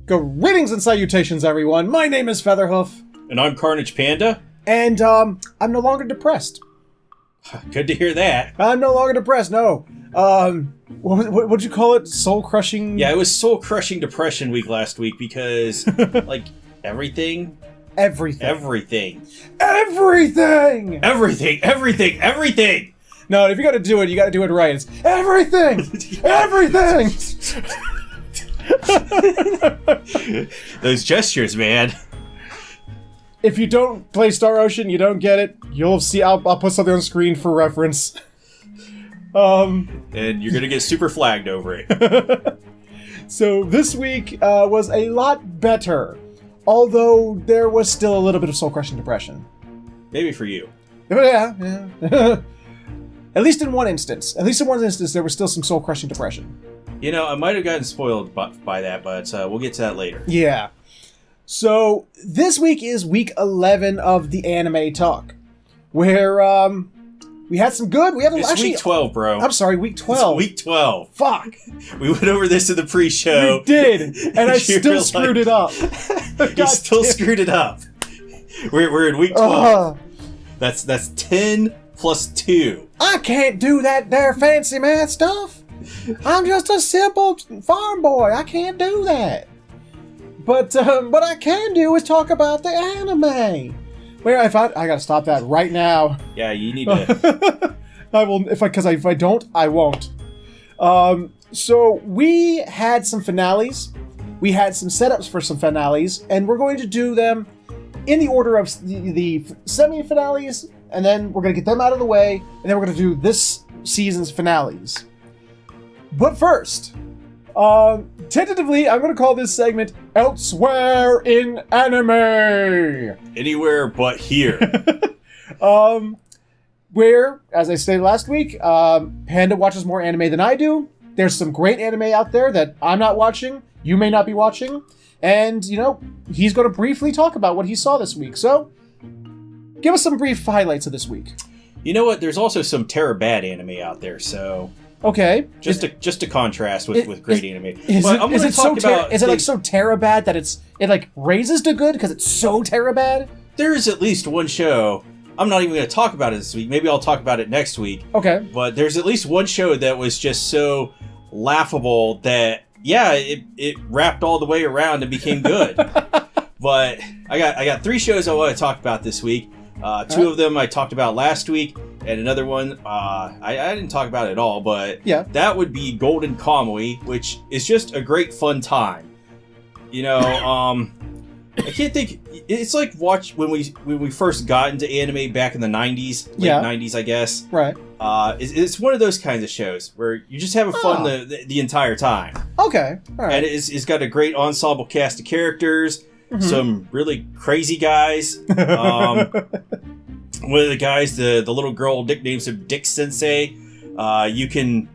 Greetings and salutations, everyone. My name is Featherhoof. And I'm CarnagePanda. And, I'm no longer depressed. Good to hear that. I'm no longer depressed, no. What'd you call it? Soul-crushing? Yeah, it was soul-crushing depression week last week because, like, everything. Everything. No, if you gotta do it, you gotta do it right. It's everything! Those gestures, man. If you don't play Star Ocean, you don't get it. You'll see, I'll put something on screen for reference. And you're gonna get super flagged over it. So this week was a lot better, although there was still a little bit of soul-crushing depression. Maybe for you. Yeah. At least in one instance, there was still some soul-crushing depression. You know, I might have gotten spoiled by that, but we'll get to that later. Yeah. So this week is week 11 of the anime talk, where we had some good. It's week 12, bro. I'm sorry, week 12. It's week 12. Fuck. We went over this in the pre-show. We did, and I still screwed it up. You still screwed it up. We're in week 12. That's 10 plus 2. I can't do that there fancy math stuff. I'm just a simple farm boy. I can't do that. But what I can do is talk about the anime. Where I gotta stop that right now. Yeah, you need to. I will if I don't, I won't. So we had some finales. We had some setups for some finales, and we're going to do them in the order of the semi-finales, and then we're going to get them out of the way, and then we're going to do this season's finales. But first, tentatively, I'm going to call this segment Elsewhere in Anime! Anywhere but here. Where, as I stated last week, Panda watches more anime than I do. There's some great anime out there that I'm not watching, you may not be watching, and, you know, he's going to briefly talk about what he saw this week. So, give us some brief highlights of this week. You know what? There's also some bad anime out there, so... Okay. Just to contrast with great anime. Is it like so bad that it like raises to good because it's so bad? There is at least one show. I'm not even going to talk about it this week. Maybe I'll talk about it next week. Okay. But there's at least one show that was just so laughable that, yeah, it wrapped all the way around and became good. But I got 3 shows I want to talk about this week. 2 of them I talked about last week, and another one I didn't talk about at all, but yeah, that would be Golden Kamuy, which is just a great fun time. You know, I can't think. It's like when we first got into anime back in the 90s, late 90s, I guess. Right. It's one of those kinds of shows where you just have fun the entire time. Okay. All right. And it's got a great ensemble cast of characters. Mm-hmm. Some really crazy guys. One of the guys, the little girl nicknames him Dick Sensei. You can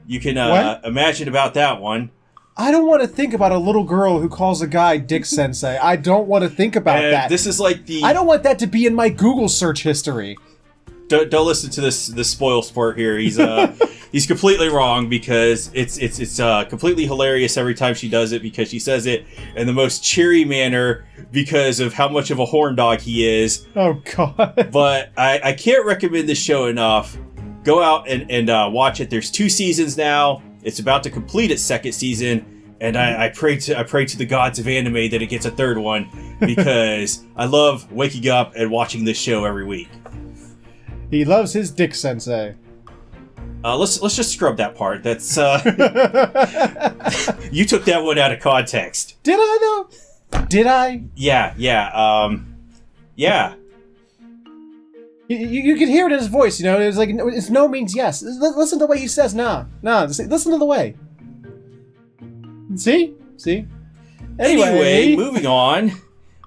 imagine about that one. I don't want to think about a little girl who calls a guy Dick Sensei. I don't want to think about that. This is like I don't want that to be in my Google search history. Don't listen to this spoil sport here. He's completely wrong because it's completely hilarious every time she does it because she says it in the most cheery manner because of how much of a horn dog he is. Oh God! But I can't recommend this show enough. Go out and watch it. There's 2 seasons now. It's about to complete its 2nd season, and I pray to the gods of anime that it gets a 3rd one because I love waking up and watching this show every week. He loves his Dick Sensei. Let's just scrub that part. That's you took that one out of context. Did I though? Did I? Yeah. Yeah. You can hear it in his voice. You know, it's like it's no means yes. Listen to the way he says nah. Listen to the way. See. Anyway, moving on.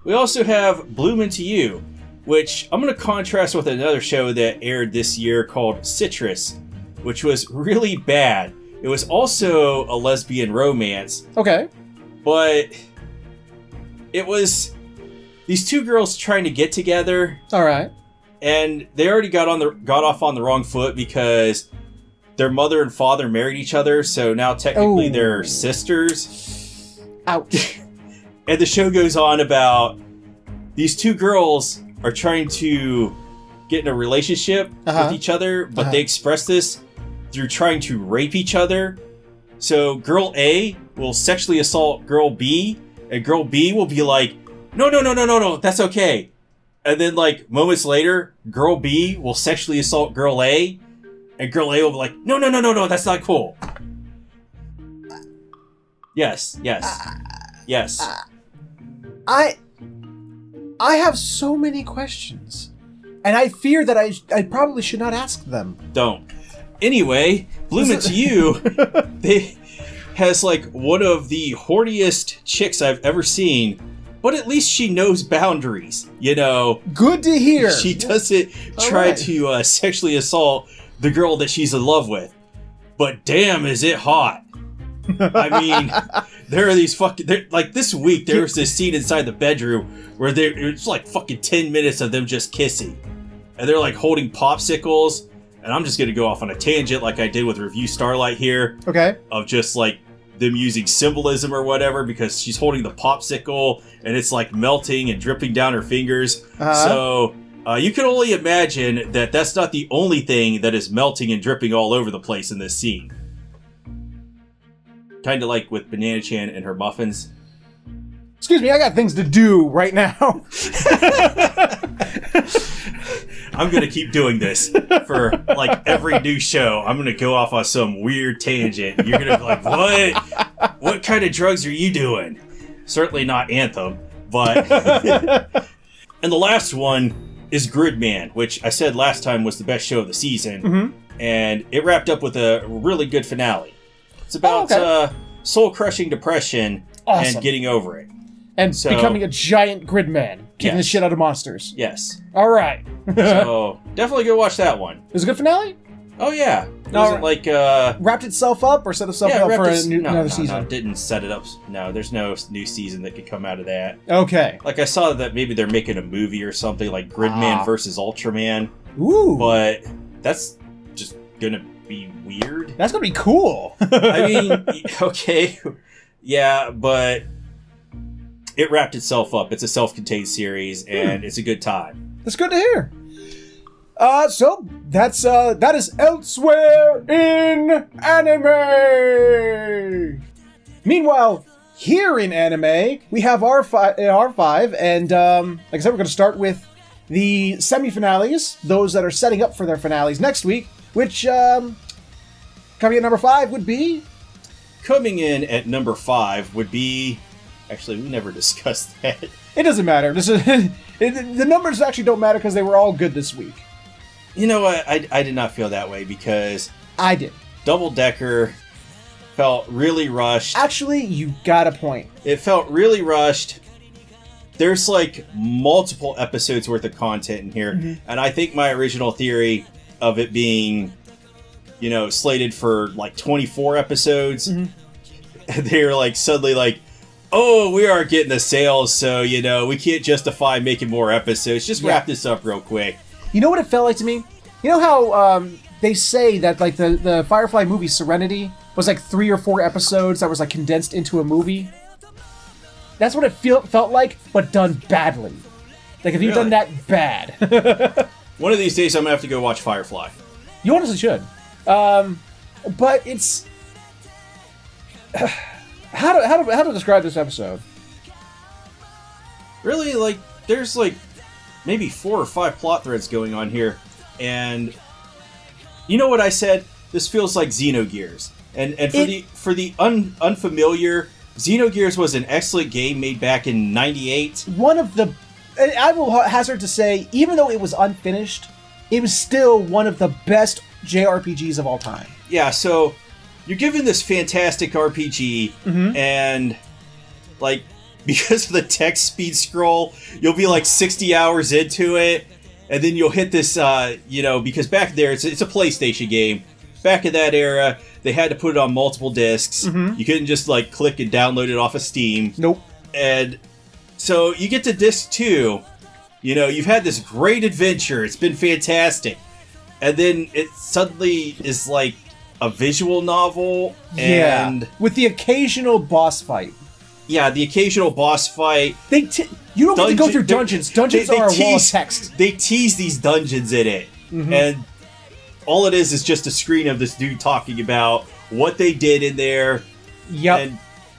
We also have Bloom Into You, which I'm going to contrast with another show that aired this year called Citrus, which was really bad. It was also a lesbian romance. Okay. But it was these 2 girls trying to get together. All right. And they already got off on the wrong foot because their mother and father married each other, so now technically they're sisters. Ouch. And the show goes on about these two girls are trying to get in a relationship with each other, but they express this through trying to rape each other. So girl A will sexually assault girl B, and girl B will be like, no, that's okay. And then, like, moments later, girl B will sexually assault girl A, and girl A will be like, no, that's not cool. Yes. I have so many questions, and I fear that I probably should not ask them. Don't. Anyway, Bloom It to You, they has like one of the horniest chicks I've ever seen, but at least she knows boundaries, you know. Good to hear. She doesn't try to sexually assault the girl that she's in love with. But damn, is it hot. I mean, there are these fucking... Like, this week, there was this scene inside the bedroom where it's like fucking 10 minutes of them just kissing. And they're like holding popsicles. And I'm just going to go off on a tangent like I did with Review Starlight here. Okay. Of just like them using symbolism or whatever, because she's holding the popsicle and it's like melting and dripping down her fingers. So you can only imagine that that's not the only thing that is melting and dripping all over the place in this scene. Kind of like with Banana Chan and her muffins. Excuse me, I got things to do right now. I'm going to keep doing this for, like, every new show. I'm going to go off on some weird tangent. You're going to be like, what? What kind of drugs are you doing? Certainly not Anthem, but... And the last one is Gridman, which I said last time was the best show of the season. And it wrapped up with a really good finale. It's about soul-crushing depression and getting over it. And becoming a giant grid man, kicking the shit out of monsters. Yes. All right. So, definitely go watch that one. It was a good finale? Oh, yeah. It wasn't like... wrapped itself up or set itself up for another season? No, it didn't set it up. No, there's no new season that could come out of that. Okay. Like, I saw that maybe they're making a movie or something, like Gridman versus Ultraman. Ooh. But that's just gonna be weird. That's gonna be cool. I mean, okay. Yeah, but... It wrapped itself up. It's a self-contained series, and it's a good time. That's good to hear. So that is Elsewhere in Anime. Meanwhile, here in anime, we have our five, and like I said, we're going to start with the semi-finales, those that are setting up for their finales next week, which coming at number 5 would be. Coming in at number 5 would be. Actually, we never discussed that. It doesn't matter. The numbers actually don't matter because they were all good this week. You know what? I did not feel that way because... I did. Double Decker felt really rushed. Actually, you got a point. It felt really rushed. There's like multiple episodes worth of content in here. And I think my original theory of it being, you know, slated for like 24 episodes, they're like suddenly like, oh, we are getting the sales, so, you know, we can't justify making more episodes. Just wrap this up real quick. You know what it felt like to me? You know how they say that, like, the Firefly movie Serenity was, like, 3 or 4 episodes that was, like, condensed into a movie? That's what it felt like, but done badly. Like, if you've done that bad. One of these days, I'm going to have to go watch Firefly. You honestly should. But it's... How to describe this episode? Really, like, there's like maybe 4 or 5 plot threads going on here, and you know what I said? This feels like Xenogears, and for the unfamiliar, Xenogears was an excellent game made back in '98. One of the, I will hazard to say, even though it was unfinished, it was still one of the best JRPGs of all time. Yeah, so. You're given this fantastic RPG, and, like, because of the text speed scroll, you'll be, like, 60 hours into it, and then you'll hit this, you know, because back there, it's a PlayStation game. Back in that era, they had to put it on multiple discs. You couldn't just, like, click and download it off of Steam. Nope. And so you get to disc 2, you know, you've had this great adventure, it's been fantastic, and then it suddenly is, like, a visual novel, and... with the occasional boss fight. yeah, the occasional boss fight. You don't get to go through dungeons. Dungeons are a wall of text. They tease these dungeons in it, and all it is just a screen of this dude talking about what they did in there. Yep. And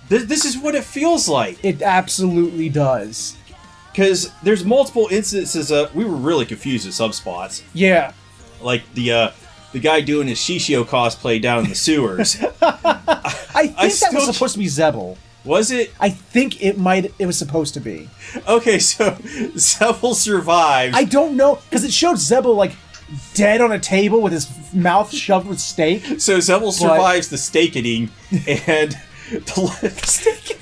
this is what it feels like. It absolutely does. Because there's multiple instances we were really confused at some spots. Yeah. Like the guy doing his Shishio cosplay down in the sewers. I think that was supposed to be Zebel. Was it? I think it was supposed to be. Okay, so Zebel survives. I don't know, because it showed Zebel, like, dead on a table with his mouth shoved with steak. So Zebel survives the steak eating, and the steak.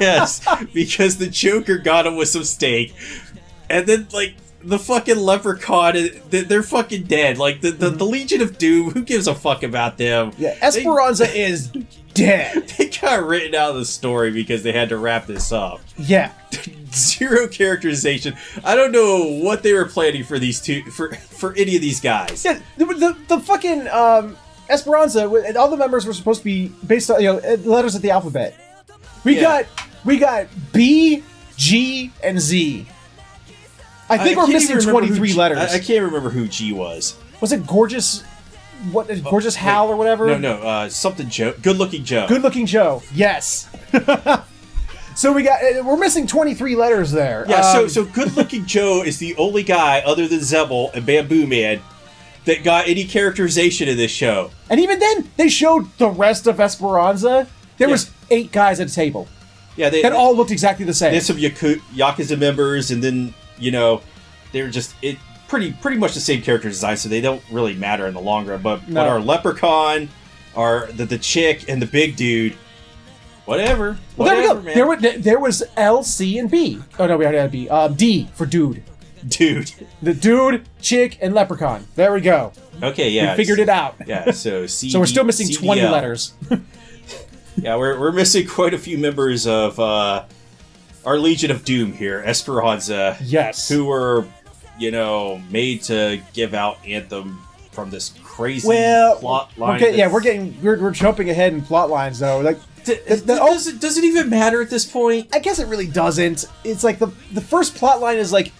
Yes, because the Joker got him with some steak, and then like the fucking leprechaun, they're fucking dead. Like the Legion of Doom, who gives a fuck about them? Yeah, Esperanza is dead. They got written out of the story because they had to wrap this up. Yeah. Zero characterization. I don't know what they were planning for these two, for any of these guys. Yeah, the fucking Esperanza, all the members were supposed to be based on letters of the alphabet. We got B, G, and Z. I think we're missing 23 letters. I can't remember who G was. Was it Gorgeous? Gorgeous Hal or whatever? No, something Joe. Good-looking Joe. Good-looking Joe. Yes. So we're missing 23 letters there. Yeah. So Good-looking Joe is the only guy other than Zebel and Bamboo Man that got any characterization in this show. And even then, they showed the rest of Esperanza. There was 8 guys at a table. Yeah, that all looked exactly the same. There's some Yakuza members, and then they're just pretty much the same character design, so they don't really matter in the long run. But our leprechaun, the chick, and the big dude, whatever. Well, there we go. Man. There was L, C, and B. Oh no, we already had B. D for dude. Dude. The dude, chick, and leprechaun. There we go. Okay, yeah. We figured it out. Yeah, so C. So we're still missing 20 letters. Yeah, we're missing quite a few members of our Legion of Doom here, Esperanza. Yes. Who were, made to give out Anthem from this crazy plot line. Okay, yeah, we're jumping ahead in plot lines though. Like, does it even matter at this point? I guess it really doesn't. It's like the first plot line is like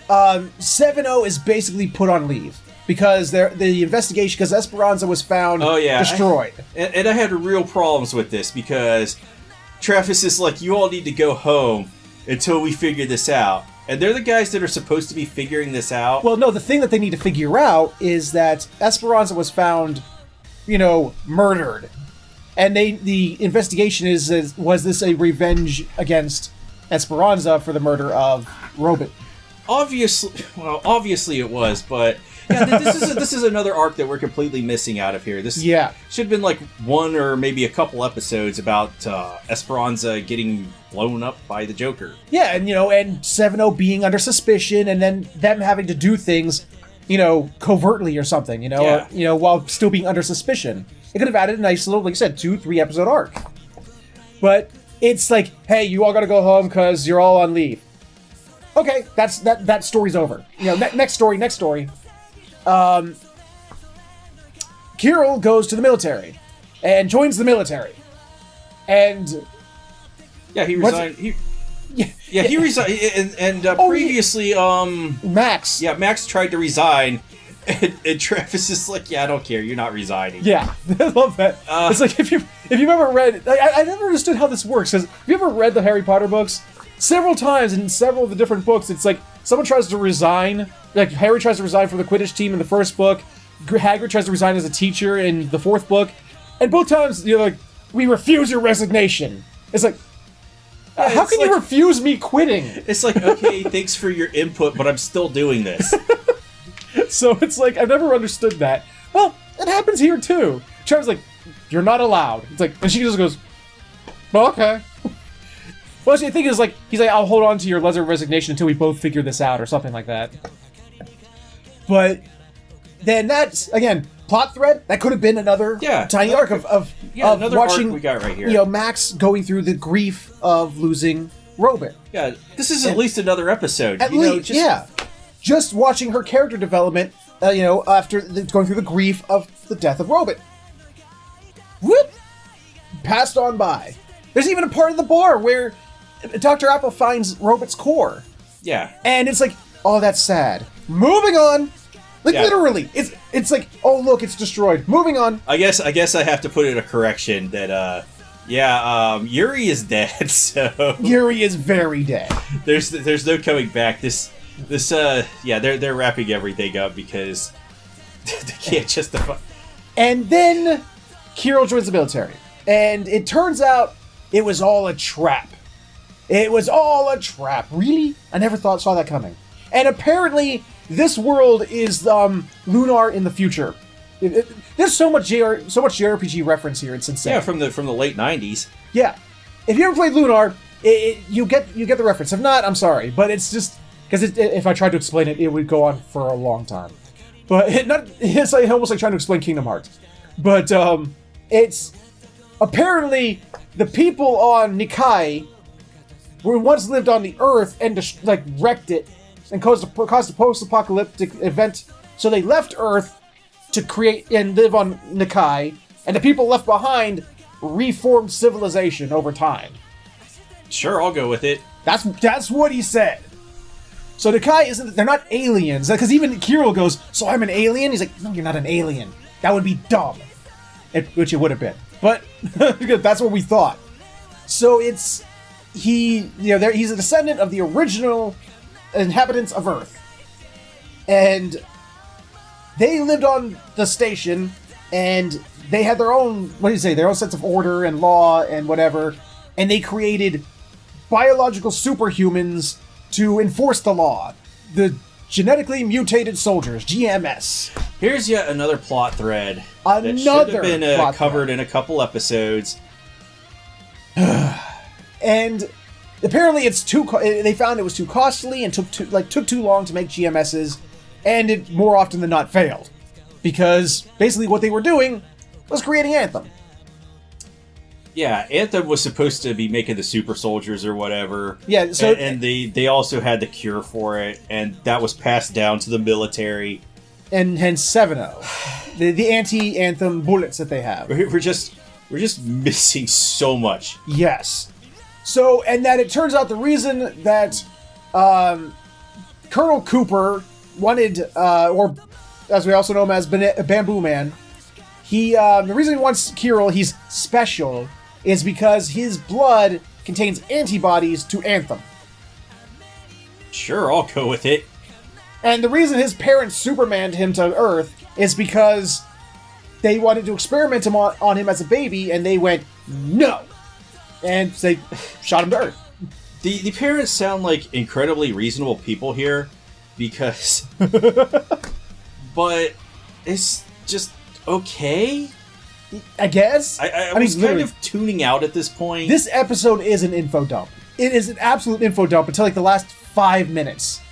7-0 is basically put on leave because the investigation, because Esperanza was found destroyed. And I had real problems with this because Travis is like, you all need to go home until we figure this out. And they're the guys that are supposed to be figuring this out. Well, no, the thing that they need to figure out is that Esperanza was found, murdered. And the investigation was this a revenge against Esperanza for the murder of Robin? Obviously it was, but yeah, this is another arc that we're completely missing out of here. This should have been like one or maybe a couple episodes about Esperanza getting blown up by the Joker. Yeah, and and 7-0 being under suspicion, and then them having to do things, covertly or something, while still being under suspicion. It could have added a nice little, like I said, 2-3 episode arc. But it's like, hey, you all got to go home because you're all on leave. Okay, that story's over. Next story. Kirill goes to the military and joins the military. And yeah, he resigned. He resigned. And previously, Max. Yeah, Max tried to resign, and Travis is like, "Yeah, I don't care. You're not resigning." Yeah, I love that. It's like if you've ever read, I never understood how this works. Because have you ever read the Harry Potter books? Several times in several of the different books, it's like someone tries to resign. Like Harry tries to resign for the Quidditch team in the first book. Hagrid tries to resign as a teacher in the fourth book, and both times like, we refuse your resignation. It's like, how can you refuse me quitting? It's like, okay, thanks for your input, but I'm still doing this. So it's like, I've never understood that. Well, it happens here too. Trevor's like, you're not allowed. It's like, and she just goes, well, okay. Well, actually, I think it's like, he's like, I'll hold on to your letter of resignation until we both figure this out, or something like that. But then that's, again, plot thread, that could have been another tiny arc of another watching, arc we got right here. Max going through the grief of losing Robin. Yeah, this is at least another episode. At least, just watching her character development, after going through the grief of the death of Robin. whoop, passed on by. There's even a part of the bar where Dr. Apple finds Robot's core. Yeah. And it's like, oh, that's sad. Moving on. Like, literally. It's like, oh, look, it's destroyed. Moving on. I guess I have to put in a correction that, Yuri is dead, so... Yuri is very dead. There's no coming back. They're wrapping everything up because they can't justify... And then Kirill joins the military. And it turns out it was all a trap. It was all a trap. Really? I never saw that coming. And apparently, this world is Lunar in the future. There's so much JRPG reference here. It's insane. Yeah, from the late 90s. Yeah. If you ever played Lunar, you get the reference. If not, I'm sorry. But it's just... Because if I tried to explain it, it would go on for a long time. But it's like, almost like trying to explain Kingdom Hearts. But it's... Apparently, the people on Nikai were once lived on the Earth and wrecked it and caused a post-apocalyptic event. So they left Earth to create and live on Nikai, and the people left behind reformed civilization over time. Sure, I'll go with it. That's what he said. So Nikai they're not aliens, because even Kirill goes, so I'm an alien? He's like, no, you're not an alien. That would be dumb. Which it would have been. But that's what we thought. So he's a descendant of the original inhabitants of Earth. And they lived on the station, and they had their own, their own sense of order and law and whatever, and they created biological superhumans to enforce the law. The genetically mutated soldiers, GMS. Here's yet another plot thread that should have been covered in a couple episodes. And apparently they found it was too costly and took too long to make GMSs, and it more often than not failed. Because basically what they were doing was creating Anthem. Yeah, Anthem was supposed to be making the super soldiers or whatever. Yeah, so... And they also had the cure for it, and that was passed down to the military. And hence 7.0. The anti-Anthem bullets that they have. We're just missing so much. Yes. So, and that it turns out the reason that Colonel Cooper wanted, or as we also know him as Bamboo Man, the reason he wants Kirill, he's special, is because his blood contains antibodies to Anthem. Sure, I'll go with it. And the reason his parents Supermaned him to Earth is because they wanted to experiment on him as a baby, and they went, no! And they shot him to Earth. The parents sound like incredibly reasonable people here, because... but it's just okay? I guess? I was kind of tuning out at this point. This episode is an info dump. It is an absolute info dump until like the last 5 minutes.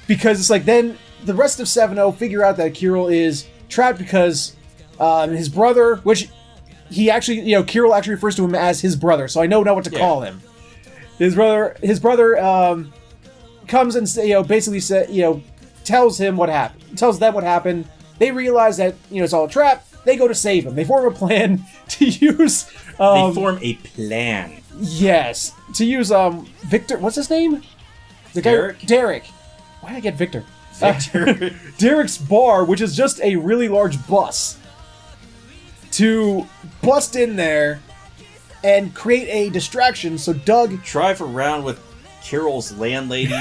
Because it's like then the rest of 7.0 figure out that Kirill is trapped because his brother, which he actually, Kirill actually refers to him as his brother, so I know what to call him. His brother comes and basically tells them what happened. They realize that it's all a trap. They go to save him. They form a plan to use. They form a plan. Yes, to use Victor. What's his name? Derek. Why did I get Victor? Victor. Derek's bar, which is just a really large bus, to bust in there and create a distraction. So Doug drive around with Kirill's landlady,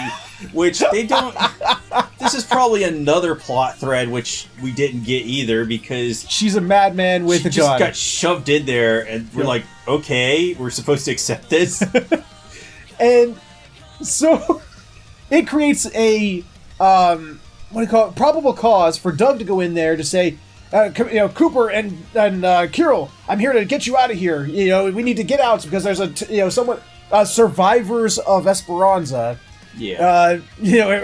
which they don't. This is probably another plot thread which we didn't get either because she's a madman with a gun. She just got shoved in there, and we're like, okay, we're supposed to accept this. And so it creates a probable cause for Doug to go in there to say, Cooper and Kirill, I'm here to get you out of here. We need to get out because there's survivors of Esperanza. Yeah.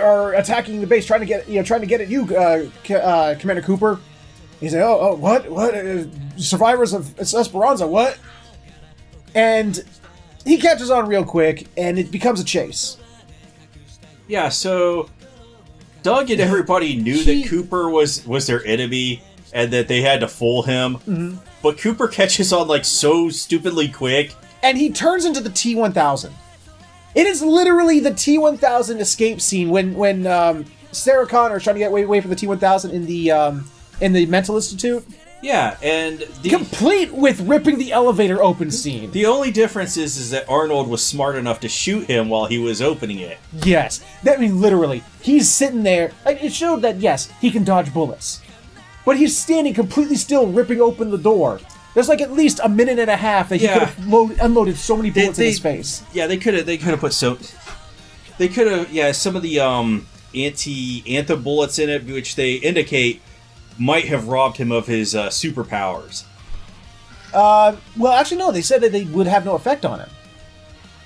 Are attacking the base, trying to get at you, Commander Cooper. He's like, oh, what? Survivors of Esperanza, what? And he catches on real quick, and it becomes a chase. Yeah, so Doug and everybody knew that Cooper was their enemy, and that they had to fool him. Mm-hmm. but Cooper catches on like so stupidly quick. And he turns into the T-1000. It is literally the T-1000 escape scene when Sarah Connor is trying to get away from the T-1000 in the mental institute. Yeah, and complete with ripping the elevator open scene. The only difference is that Arnold was smart enough to shoot him while he was opening it. Yes, I mean literally, he's sitting there. Like, it showed that yes, he can dodge bullets, but he's standing completely still, ripping open the door. There's like at least a minute and a half that he could have unloaded so many bullets in his face. Yeah, they could have put so. They could have some of the anti-anthem bullets in it, which they indicate might have robbed him of his superpowers. Well, actually, no. They said that they would have no effect on him.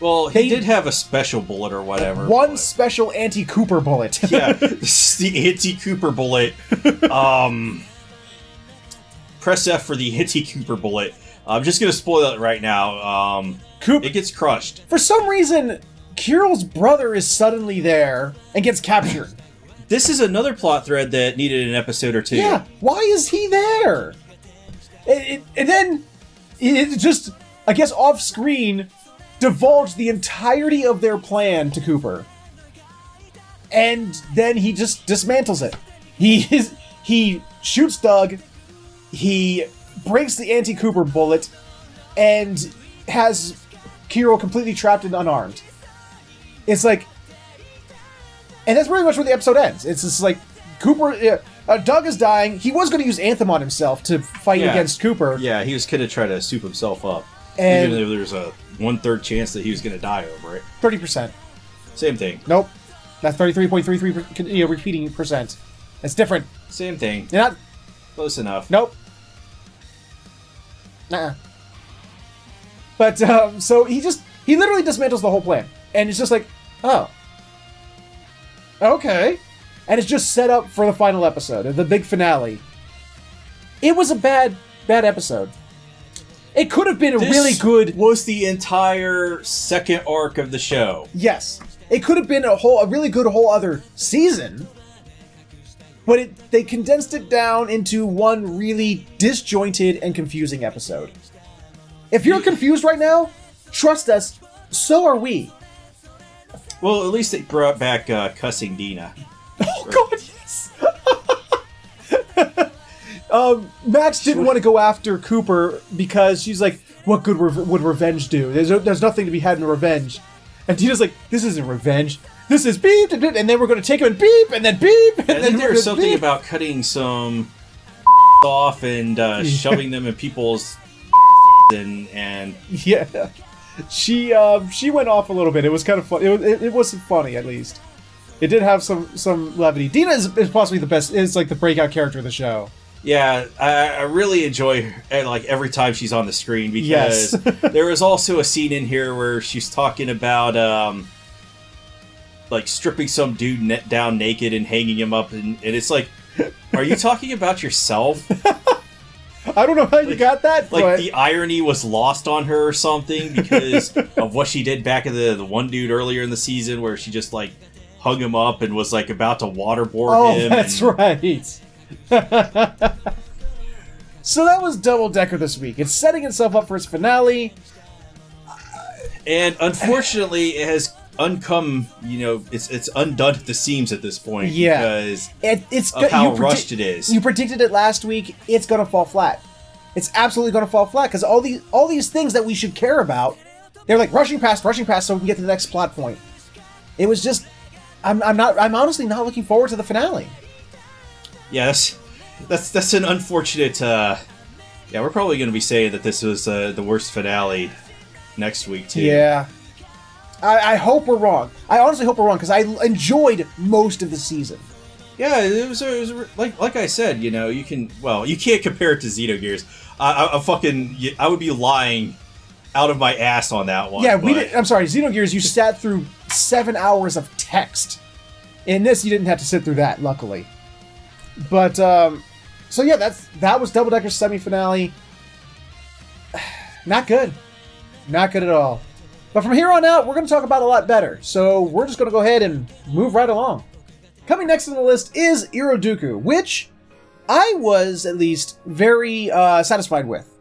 Well, he did have a special bullet or whatever. One special anti-Cooper bullet. Yeah, this is the anti-Cooper bullet. Press F for the anti-Cooper bullet. I'm just going to spoil it right now. It gets crushed. For some reason, Kirill's brother is suddenly there and gets captured. This is another plot thread that needed an episode or two. Yeah, why is he there? And then it just, I guess off screen, divulged the entirety of their plan to Cooper. And then he just dismantles it. He shoots Doug, he breaks the anti-Cooper bullet, and has Kirill completely trapped and unarmed. It's like... And that's pretty much where the episode ends. It's just like, Cooper... Doug is dying. He was going to use Anthem on himself to fight against Cooper. Yeah, he was going to try to soup himself up. And even though there's a 1/3 chance that he was going to die over it. 30%. Same thing. Nope. That's 33.33% repeating percent. That's different. Same thing. You're not... Close enough. Nope. Nuh-uh. But, so he literally dismantles the whole plan. And it's just like, oh. Okay. And it's just set up for the final episode, the big finale. It was a bad episode. It could have been a really good... was the entire second arc of the show. Yes. It could have been a really good whole other season. But they condensed it down into one really disjointed and confusing episode. If you're confused right now, trust us, so are we. Well, at least they brought back cussing Dina. Oh, God, yes! Max didn't want to go after Cooper because she's like, what good would revenge do? There's nothing to be had in revenge. And Dina's like, this isn't revenge. This is beep, and then we're going to take him and beep, and then beep, and then there was something about cutting some off and shoving them in people's and yeah, she went off a little bit. It was kind of fun. It wasn't funny, at least. It did have some levity. Dina is possibly the best. Is like the breakout character of the show. Yeah, I really enjoy her, like every time she's on the screen because there was also a scene in here where she's talking about like stripping some dude down naked and hanging him up, and it's like, are you talking about yourself? I don't know how you got that. Like, but... the irony was lost on her or something because of what she did back in the one dude earlier in the season where she just, like, hung him up and was, like, about to waterboard him. Oh, that's right. So that was Double Decker this week. It's setting itself up for its finale. And, unfortunately, it has it's undone at the seams at this point because of how rushed it is. You predicted it last week. It's going to fall flat. It's absolutely going to fall flat because all these things that we should care about, they're like rushing past so we can get to the next plot point. It was just, I'm honestly not looking forward to the finale. Yes, that's an unfortunate. We're probably going to be saying that this was the worst finale next week too. Yeah. I hope we're wrong. I honestly hope we're wrong because I enjoyed most of the season. Yeah, it was like I said, you can't compare it to Xenogears. I would be lying out of my ass on that one. Yeah, I'm sorry, Xenogears, you sat through 7 hours of text. In this, you didn't have to sit through that, luckily. But so yeah, that was Double Decker's semi-finale. Not good. Not good at all. But from here on out, we're going to talk about a lot better. So we're just going to go ahead and move right along. Coming next on the list is Iroduku, which I was at least very satisfied with.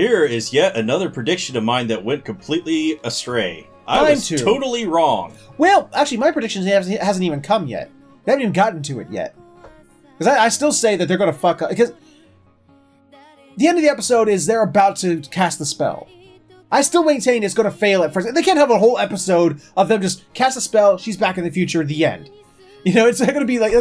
Here is yet another prediction of mine that went completely astray. I was totally wrong. Well, actually, my prediction hasn't even come yet. They haven't even gotten to it yet. Because I still say that they're going to fuck up. Because the end of the episode is they're about to cast the spell. I still maintain it's going to fail at first. They can't have a whole episode of them just cast a spell, she's back in the future, the end. You know, it's going to be like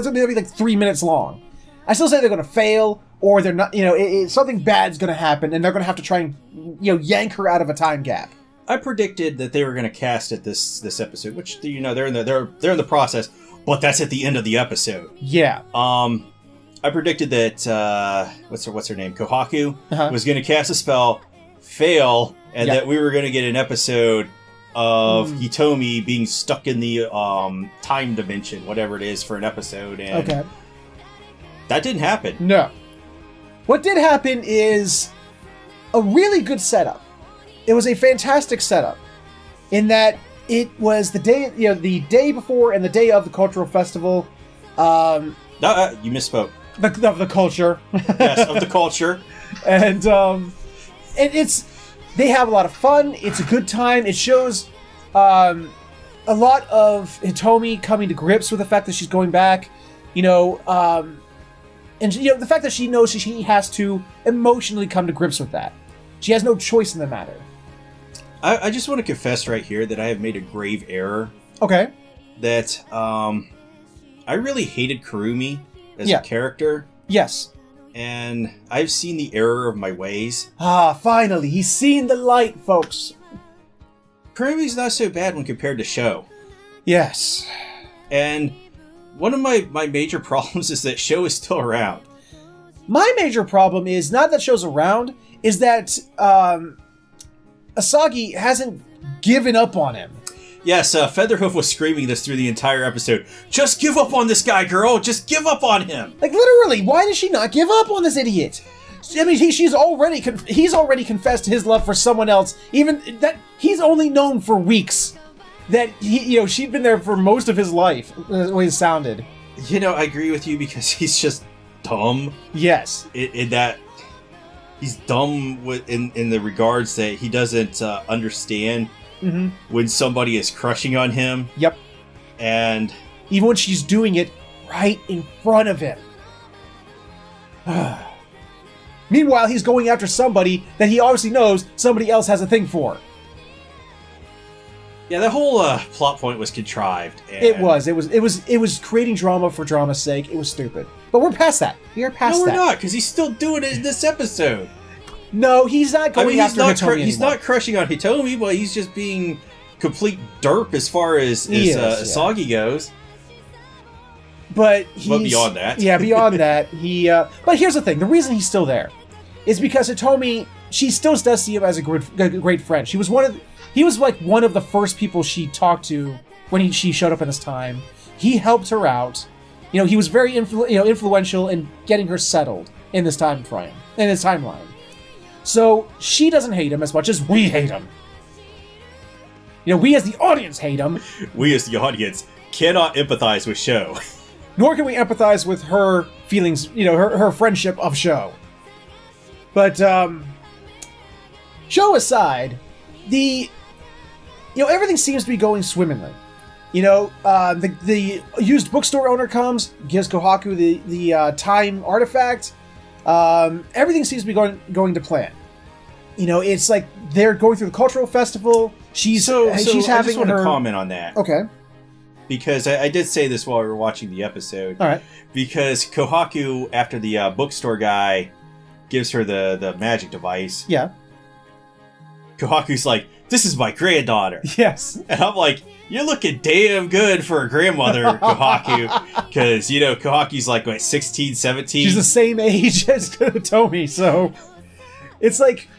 3 minutes long. I still say they're going to fail, or they're not. You know, something bad's going to happen, and they're going to have to try and yank her out of a time gap. I predicted that they were going to cast it this episode, which they're in the process, but that's at the end of the episode. Yeah. I predicted that what's her name, Kohaku, was going to cast a spell, fail, and that we were going to get an episode of Hitomi being stuck in the time dimension, whatever it is, for an episode, and that didn't happen. No. What did happen is a really good setup. It was a fantastic setup, in that it was the day before and the day of the cultural festival. You misspoke. Of the culture. Yes, of the culture. And they have a lot of fun. It's a good time. It shows a lot of Hitomi coming to grips with the fact that she's going back. And the fact that she knows she has to emotionally come to grips with that. She has no choice in the matter. I just want to confess right here that I have made a grave error. Okay. That I really hated Kurumi as a character. Yes. And I've seen the error of my ways. Ah, finally. He's seen the light, folks. Kurumi's not so bad when compared to Sho. Yes. And one of my major problems is that Sho is still around. My major problem is not that Sho's around, is that Asagi hasn't given up on him. Yes, Featherhoof was screaming this through the entire episode. Just give up on this guy, girl! Just give up on him! Like, literally, why does she not give up on this idiot? I mean, he's already confessed his love for someone else. Even that, he's only known for weeks that she'd been there for most of his life. The way it sounded. I agree with you because he's just dumb. Yes. In that he's dumb in the regards that he doesn't understand when somebody is crushing on him. Yep. And even when she's doing it right in front of him. Meanwhile, he's going after somebody that he obviously knows somebody else has a thing for. Yeah, that whole plot point was contrived. And It was creating drama for drama's sake. It was stupid. But we're past that. We're past that. No, we're not, because he's still doing it in this episode. No, he's not going after Hitomi anymore. He's not crushing on Hitomi, but he's just being complete derp as far as Asagi goes. But beyond that. Yeah, beyond that. But here's the thing. The reason he's still there is because Hitomi, she still does see him as a great friend. He was like one of the first people she talked to when she showed up in this time. He helped her out. He was very influential in getting her settled in this time frame, in this timeline. So she doesn't hate him as much as we hate him. We as the audience hate him. We as the audience cannot empathize with Sho. Nor can we empathize with her feelings, her friendship of Sho. But Sho aside, everything seems to be going swimmingly. The used bookstore owner comes, gives Kohaku the time artifact. Everything seems to be going to plan. It's like they're going through the cultural festival. She's having I just want to comment on that. Okay. Because I did say this while we were watching the episode. All right. Because Kohaku, after the bookstore guy gives her the magic device. Yeah. Kohaku's like, this is my granddaughter. Yes. And I'm like, you're looking damn good for a grandmother, Kohaku. Because, Kohaku's like, 16, 17? She's the same age as Tomi, so... It's like...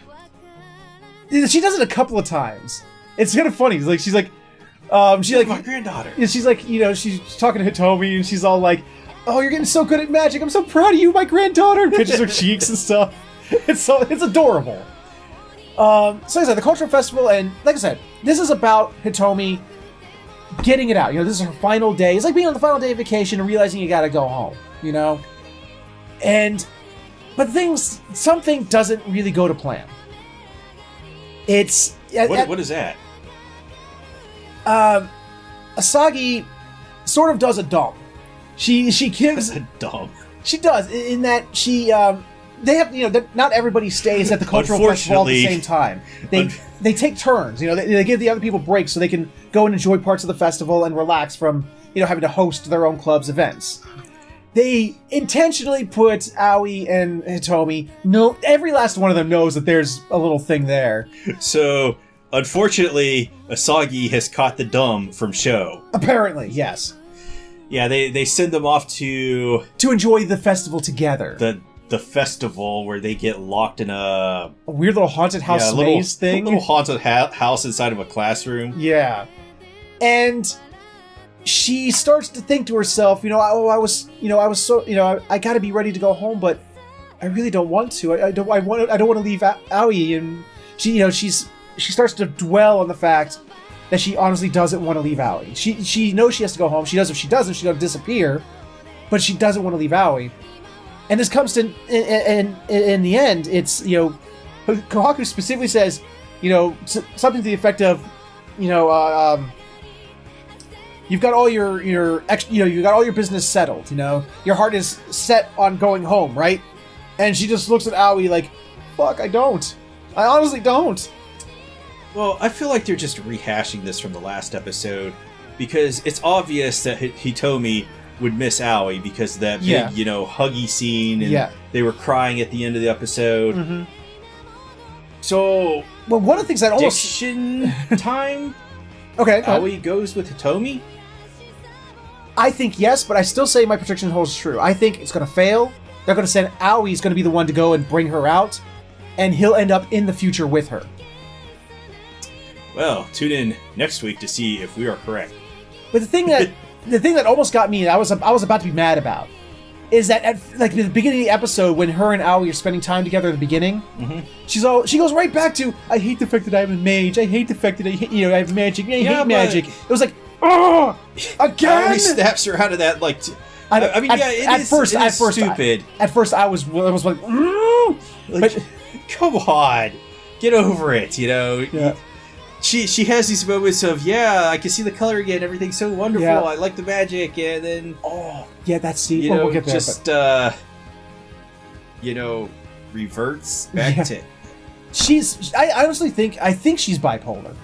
She does it a couple of times. It's kind of funny. It's like, she's like... my granddaughter. She's like, she's talking to Hitomi, and she's all like, oh, you're getting so good at magic. I'm so proud of you, my granddaughter. And pinches her cheeks and stuff. It's adorable. So like I said, the cultural festival, and like I said, this is about Hitomi getting it out. This is her final day. It's like being on the final day of vacation and realizing you gotta go home, But something doesn't really go to plan. It's What is that? Asagi sort of does a dump. She gives a dump. She does in that she they have not everybody stays at the cultural festival at the same time. They take turns. They give the other people breaks so they can go and enjoy parts of the festival and relax from having to host their own club's events. They intentionally put Aoi and Hitomi. No, every last one of them knows that there's a little thing there. So, unfortunately, Asagi has caught the dumb from Sho. Apparently, yes. Yeah, they send them off to enjoy the festival together. The festival where they get locked in a weird little haunted house maze thing. A little haunted house inside of a classroom. Yeah, and she starts to think to herself, I got to be ready to go home, but I really don't want to. I don't want to leave Aoi, and she starts to dwell on the fact that she honestly doesn't want to leave Aoi. She knows she has to go home. She knows if she doesn't, she's going to disappear, but she doesn't want to leave Aoi. And this comes to in the end, it's Kohaku specifically says, something to the effect of, you've got all your business settled. Your heart is set on going home, right? And she just looks at Aoi like, fuck, I don't. I honestly don't. Well, I feel like they're just rehashing this from the last episode because it's obvious that Hitomi would miss Aoi because of that big, huggy scene, and they were crying at the end of the episode. Mm-hmm. So, well, one of the things that almost diction time. Okay, Aoi goes with Hitomi. I think yes, but I still say my prediction holds true. I think it's going to fail. They're going to send Aoi's going to be the one to go and bring her out, and he'll end up in the future with her. Well, tune in next week to see if we are correct. But the thing that almost got me, I was about to be mad about, is that at the beginning of the episode when her and Aoi are spending time together at the beginning, mm-hmm. she goes right back to, I hate the fact that I'm a mage. I hate the fact that I have magic. I hate magic. It was like, oh, again. Aoi snaps her out of that it is stupid. At first, I was like, but come on, get over it. Yeah. She has these moments of, I can see the color again, everything's so wonderful, I like the magic, and then that scene, we'll get there, just reverts back to. I honestly think she's bipolar.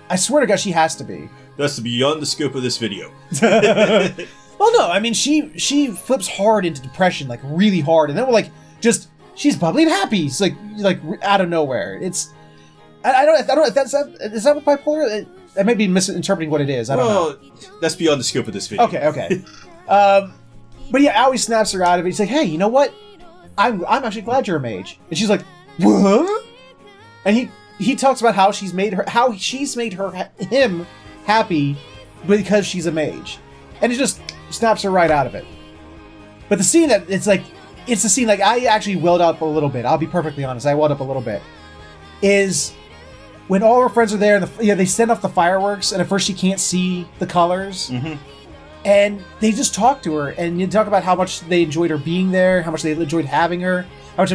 I swear to God, she has to be. That's beyond the scope of this video. Well, no, I mean she flips hard into depression, like really hard, and then we're like, she's bubbly and happy. It's like out of nowhere. It's. I don't know if is that what bipolar? I may be misinterpreting what it is. I don't know. That's beyond the scope of this video. Okay. But yeah, Aoi snaps her out of it. He's like, hey, you know what? I'm actually glad you're a mage. And she's like, what? And he talks about how she's made him happy because she's a mage, and it just snaps her right out of it. But the scene it's the scene I actually welled up a little bit. I'll be perfectly honest, I welled up a little bit. Is when all her friends are there, and they send off the fireworks, and at first she can't see the colors, mm-hmm. and they just talk to her, and you talk about how much they enjoyed her being there, how much they enjoyed having her, how much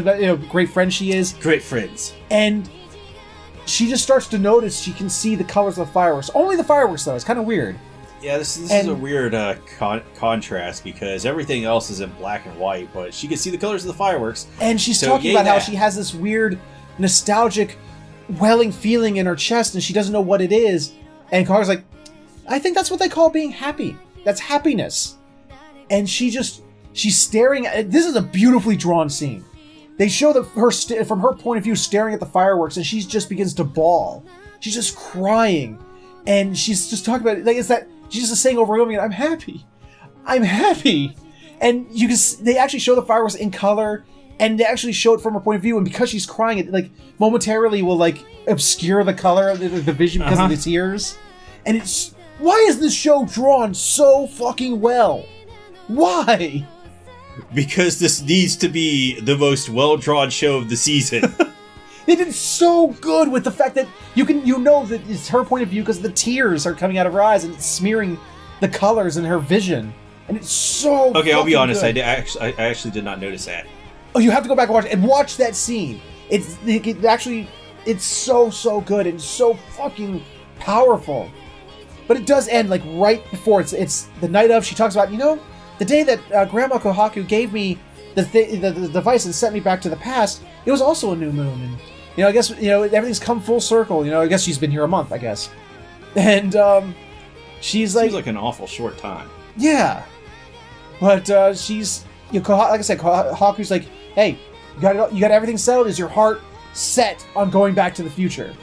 great friend she is. Great friends. And she just starts to notice she can see the colors of the fireworks. Only the fireworks, though. It's kind of weird. Yeah, this is a weird contrast because everything else is in black and white, but she can see the colors of the fireworks. And she's talking about how she has this weird, nostalgic, welling feeling in her chest, and she doesn't know what it is. And Carter's like, I think that's what they call being happy. That's happiness. And she's staring at. This is a beautifully drawn scene. They show her from her point of view staring at the fireworks, and she just begins to bawl. She's just crying, and she's just talking about it. She's just saying over and over again, I'm happy. And they actually show the fireworks in color, and they actually show it from her point of view, and because she's crying, it momentarily will obscure the color of the vision because of the tears. And why is this show drawn so fucking well? Why? Because this needs to be the most well-drawn show of the season. They did so good with the fact that you know that it's her point of view because the tears are coming out of her eyes and it's smearing the colors in her vision, and it's so. Okay, I'll be honest. Good. I actually did not notice that. Oh, you have to go back and watch that scene. It actually it's so good and so fucking powerful. But it does end like right before it's the night of. She talks about, the day that Grandma Kohaku gave me the device and sent me back to the past. It was also a new moon, and I guess everything's come full circle. I guess she's been here a month, I guess, and she's like, seems like an awful short time. Yeah, but she's like I said, Haku's like, hey, you got everything settled. Is your heart set on going back to the future?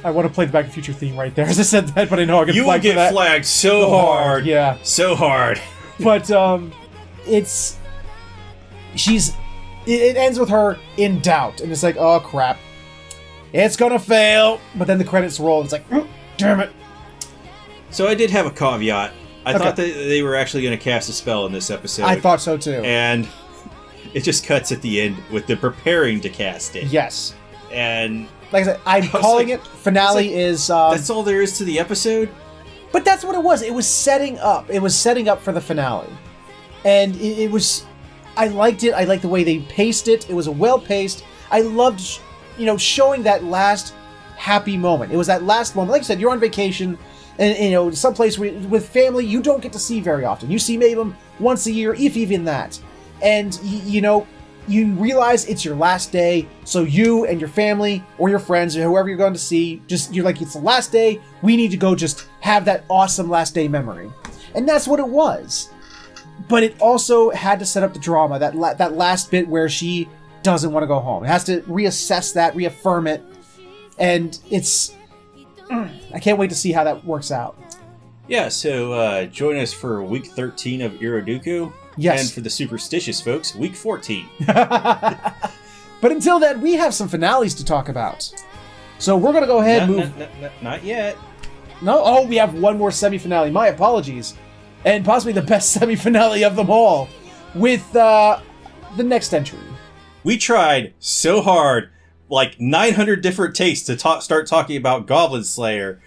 I want to play the Back to the Future theme right there as I said that, but I know I'll get flagged for that. You will get flagged so hard. Yeah. So hard. But, it ends with her in doubt, and it's like, oh crap. It's gonna fail. But then the credits roll, and it's like, damn it. So I did have a caveat. I thought that they were actually going to cast a spell in this episode. I thought so too. And it just cuts at the end with the preparing to cast it. Yes. And like I said, I'm calling it. Finale is... that's all there is to the episode? But that's what it was. It was setting up. It was setting up for the finale. And it was... I liked it. I liked the way they paced it. It was well-paced. I loved, showing that last happy moment. It was that last moment. Like I said, you're on vacation, and, someplace with family you don't get to see very often. You see maybe them once a year, if even that. And, you realize it's your last day, so you and your family or your friends or whoever you're going to see, you're like, it's the last day, we need to go just have that awesome last day memory. And that's what it was. But it also had to set up the drama, that last bit where she doesn't want to go home. It has to reassess that, reaffirm it, and I can't wait to see how that works out. Yeah, so join us for week 13 of Iraduku. Yes. And for the superstitious folks, week 14. But until then, we have some finales to talk about. So we're going to go ahead and move... Not yet. No? Oh, we have one more semi-finale. My apologies. And possibly the best semi-finale of them all. With the next entry. We tried so hard, like 900 different takes to start talking about Goblin Slayer,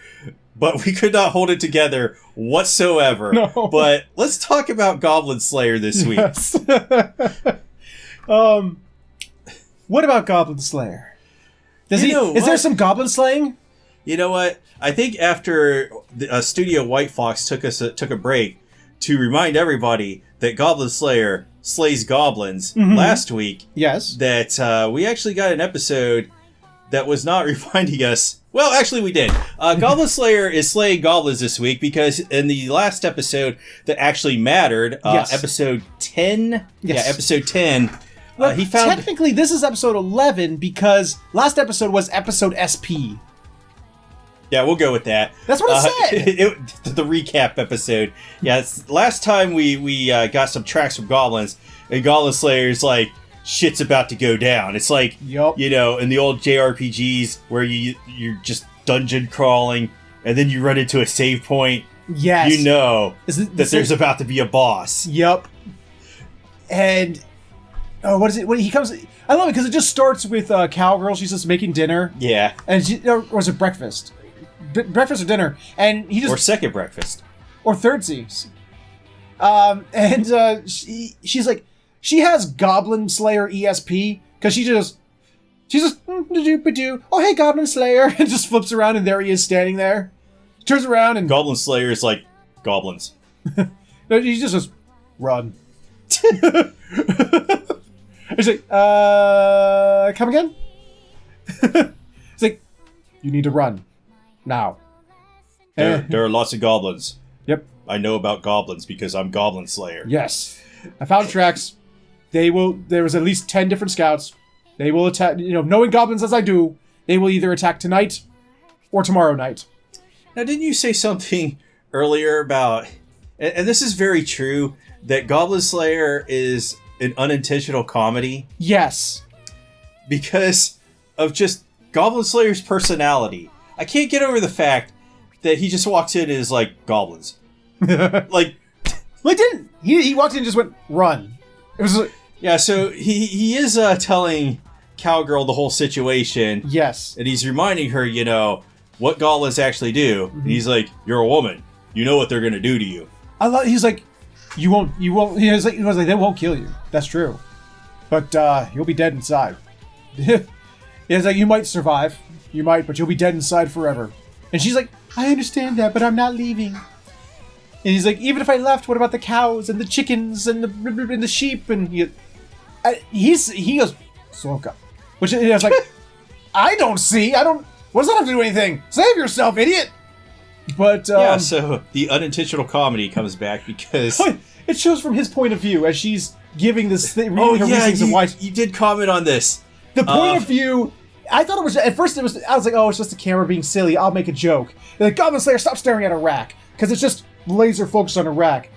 but we could not hold it together whatsoever. No. But let's talk about Goblin Slayer this week. Yes. What about Goblin Slayer? Is there some goblin slaying? You know what? I think after Studio White Fox took a break to remind everybody that Goblin Slayer slays goblins last week. Yes. That we actually got an episode that was not reminding us. Well, actually, we did. Goblin Slayer is slaying goblins this week because in the last episode that actually mattered, yes. Episode 10. Yes. Yeah, Episode 10. Well, he found. Technically, this is episode 11 because last episode was episode SP. Yeah, we'll go with that. That's what it said. The recap episode. Yeah, last time we got some tracks from goblins, and Goblin Slayer's like, shit's about to go down. It's like, yep. In the old JRPGs where you're just dungeon crawling, and then you run into a save point. Yes. That there's about to be a boss. Yep. And what is it? When he comes, I love it because it just starts with Cowgirl. She's just making dinner. Yeah. And or was it breakfast? Breakfast or dinner? And he just or second breakfast or third seas. And she's like, she has Goblin Slayer ESP because she's just oh hey Goblin Slayer, and just flips around and there he is standing there. Turns around and Goblin Slayer is like goblins. No, he just goes, run. He's like, come again? He's like, you need to run. Now. There are lots of goblins. Yep. I know about goblins because I'm Goblin Slayer. Yes. I found tracks. There was at least 10 different scouts. They will attack, knowing goblins as I do, they will either attack tonight or tomorrow night. Now, didn't you say something earlier about, and this is very true, that Goblin Slayer is an unintentional comedy? Yes. Because of just Goblin Slayer's personality. I can't get over the fact that he just walks in and is like, goblins. Like... Well, he didn't. He walked in and just went, run. It was like... Yeah, so he is telling Cowgirl the whole situation. Yes. And he's reminding her, what goblins actually do. Mm-hmm. And he's like, you're a woman. You know what they're going to do to you. He's like, you won't, he was like, they won't kill you. That's true. But you'll be dead inside. It's like, you might survive. You might, but you'll be dead inside forever. And she's like, I understand that, but I'm not leaving. And he's like, even if I left, what about the cows and the chickens and the sheep? And he goes, Soka. Which is like, I don't. What does that have to do with anything? Save yourself, idiot! But yeah, so the unintentional comedy comes back because it shows from his point of view as she's giving this thing. You did comment on this. The point of view. I thought it was at first. I was like, oh, it's just the camera being silly. I'll make a joke. They're like, Goblin Slayer, stop staring at a rack because it's just laser focused on a rack.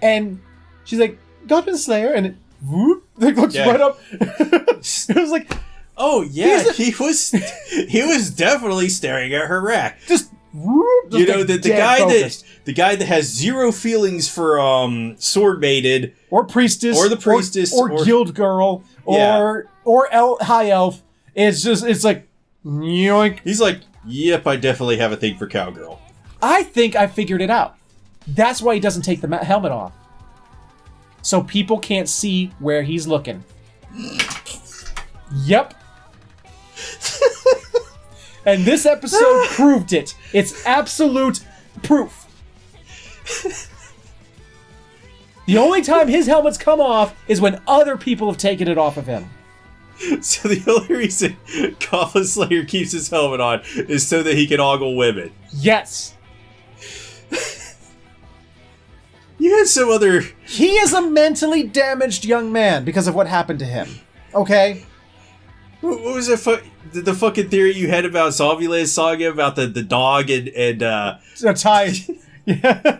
And she's like, Goblin Slayer, and it whoop, like looks right up. It was like, oh yeah, he was definitely staring at her rack. Just whoop, the guy that has zero feelings for sword maided or priestess or the priestess or guild girl or high elf. It's like yoink. He's like, yep, I definitely have a thing for cowgirl. I think I figured it out. That's why he doesn't take the helmet off. So people can't see where he's looking. Yep. And this episode proved it. It's absolute proof. The only time his helmet's come off is when other people have taken it off of him. So the only reason Goblin Slayer keeps his helmet on is so that he can ogle women. Yes. You had some other... He is a mentally damaged young man because of what happened to him. Okay? What was the fucking theory you had about Zombieland Saga about the dog and tie? Yeah.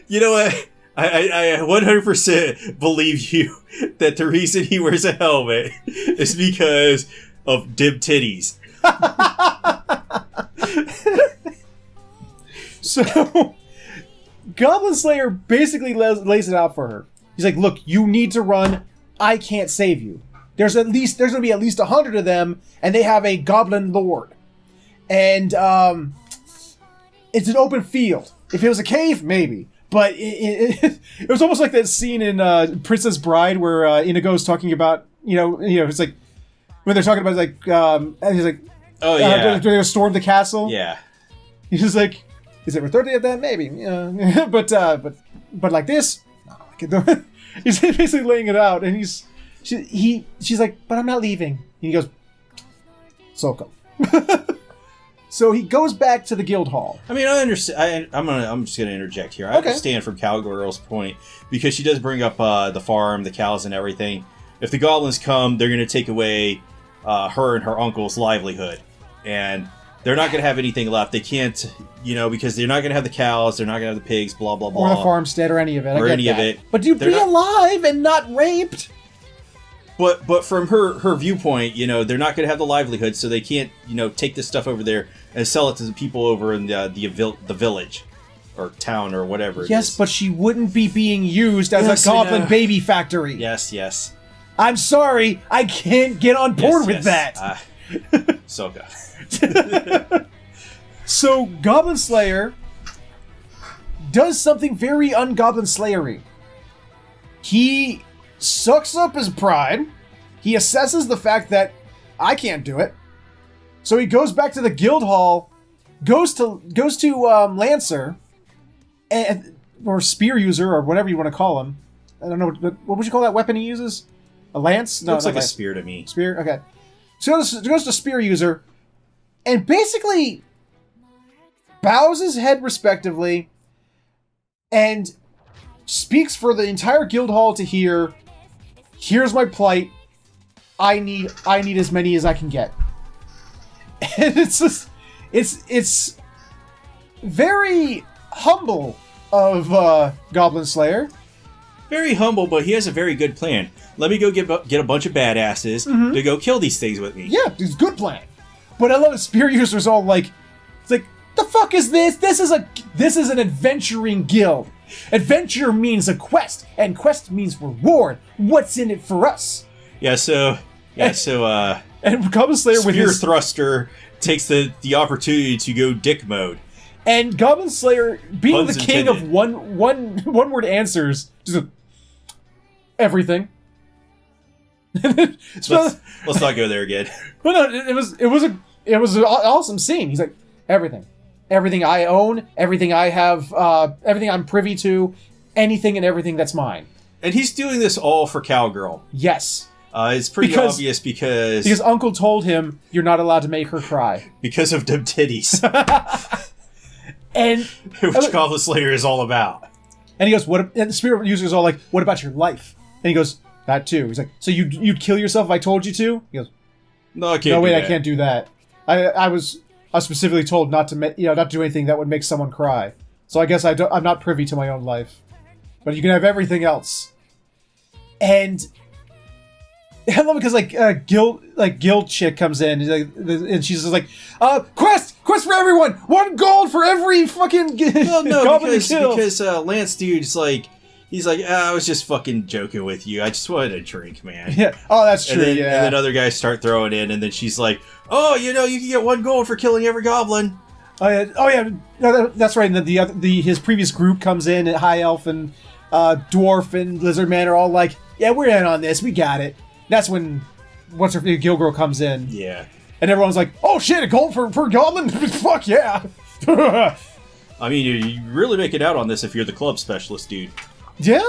You know what? I 100% believe you that the reason he wears a helmet is because of dim titties. So, Goblin Slayer basically lays it out for her. He's like, look, you need to run. I can't save you. There's going to be at least 100 of them, and they have a goblin lord. And it's an open field. If it was a cave, maybe. But it was almost like that scene in Princess Bride where Inigo's talking about, it's like, when they're talking about, like, he's like, oh, yeah. They're going to storm the castle. Yeah. He's just like, is it worth 30 of that? Maybe. But like this, no. He's basically laying it out, and she's like, but I'm not leaving. And he goes, Soko. So he goes back to the guild hall. I mean, I understand. I'm just gonna interject here. I understand from Cowgirl's point because she does bring up the farm, the cows, and everything. If the goblins come, they're gonna take away her and her uncle's livelihood, and they're not gonna have anything left. They can't, because they're not gonna have the cows, they're not gonna have the pigs, blah blah blah, or the farmstead, or any of it. Or any of it. But you'd be alive and not raped. But from her viewpoint, they're not going to have the livelihood, so they can't, take this stuff over there and sell it to the people over in the village or town or whatever. Yes, but she wouldn't be being used as a goblin baby factory. Yes. I'm sorry, I can't get on board with that. Soka. So Goblin Slayer does something very un-Goblin Slayery. He sucks up his pride. He assesses the fact that I can't do it. So he goes back to the guild hall, goes to Lancer, or spear user, or whatever you want to call him. I don't know, what would you call that weapon he uses? A lance? No, looks like a spear to me. Spear? Okay. So he goes to spear user, and basically bows his head respectively, and speaks for the entire guild hall to hear, here's my plight, I need as many as I can get. And it's just, it's very humble of Goblin Slayer. Very humble, but he has a very good plan. Let me go get a bunch of badasses to go kill these things with me. Yeah, it's a good plan. But I love the spear users all like, it's like, the fuck is this? This is an adventuring guild. Adventure means a quest, and quest means reward. What's in it for us? And Goblin Slayer with his thruster takes the opportunity to go dick mode. And Goblin Slayer, being Puns the king intended. of one word answers, just everything. Let's not go there again. But no, it was an awesome scene. He's like, everything I own, everything I have, everything I'm privy to, anything and everything that's mine. And he's doing this all for Cowgirl. Yes. It's pretty obvious because Uncle told him you're not allowed to make her cry because of them titties, and which Goblin Slayer is all about. And he goes, "What?" And the spirit user's all like, "What about your life?" And he goes, "That too." He's like, "So you'd kill yourself if I told you to?" He goes, "No, I can't. No, wait, I can't do that. I was specifically told not to not to do anything that would make someone cry. So I guess I'm not privy to my own life, but you can have everything else." And I love it because guild chick comes in and she's just like, quest for everyone, 1 gold for every fucking goblin because Lance dude's like, he's like, I was just fucking joking with you. I just wanted a drink, man. Yeah. Oh, that's true. And then other guys start throwing in, and then she's like, oh, you can get 1 gold for killing every goblin. Oh yeah. No, that's right. And then his previous group comes in, and High Elf and Dwarf and Lizard Man are all like, yeah, we're in on this. We got it. That's when Guild Girl comes in. Yeah. And everyone's like, oh shit, a gold per goblin? Fuck yeah. I mean, you really make it out on this if you're the club specialist, dude. Yeah?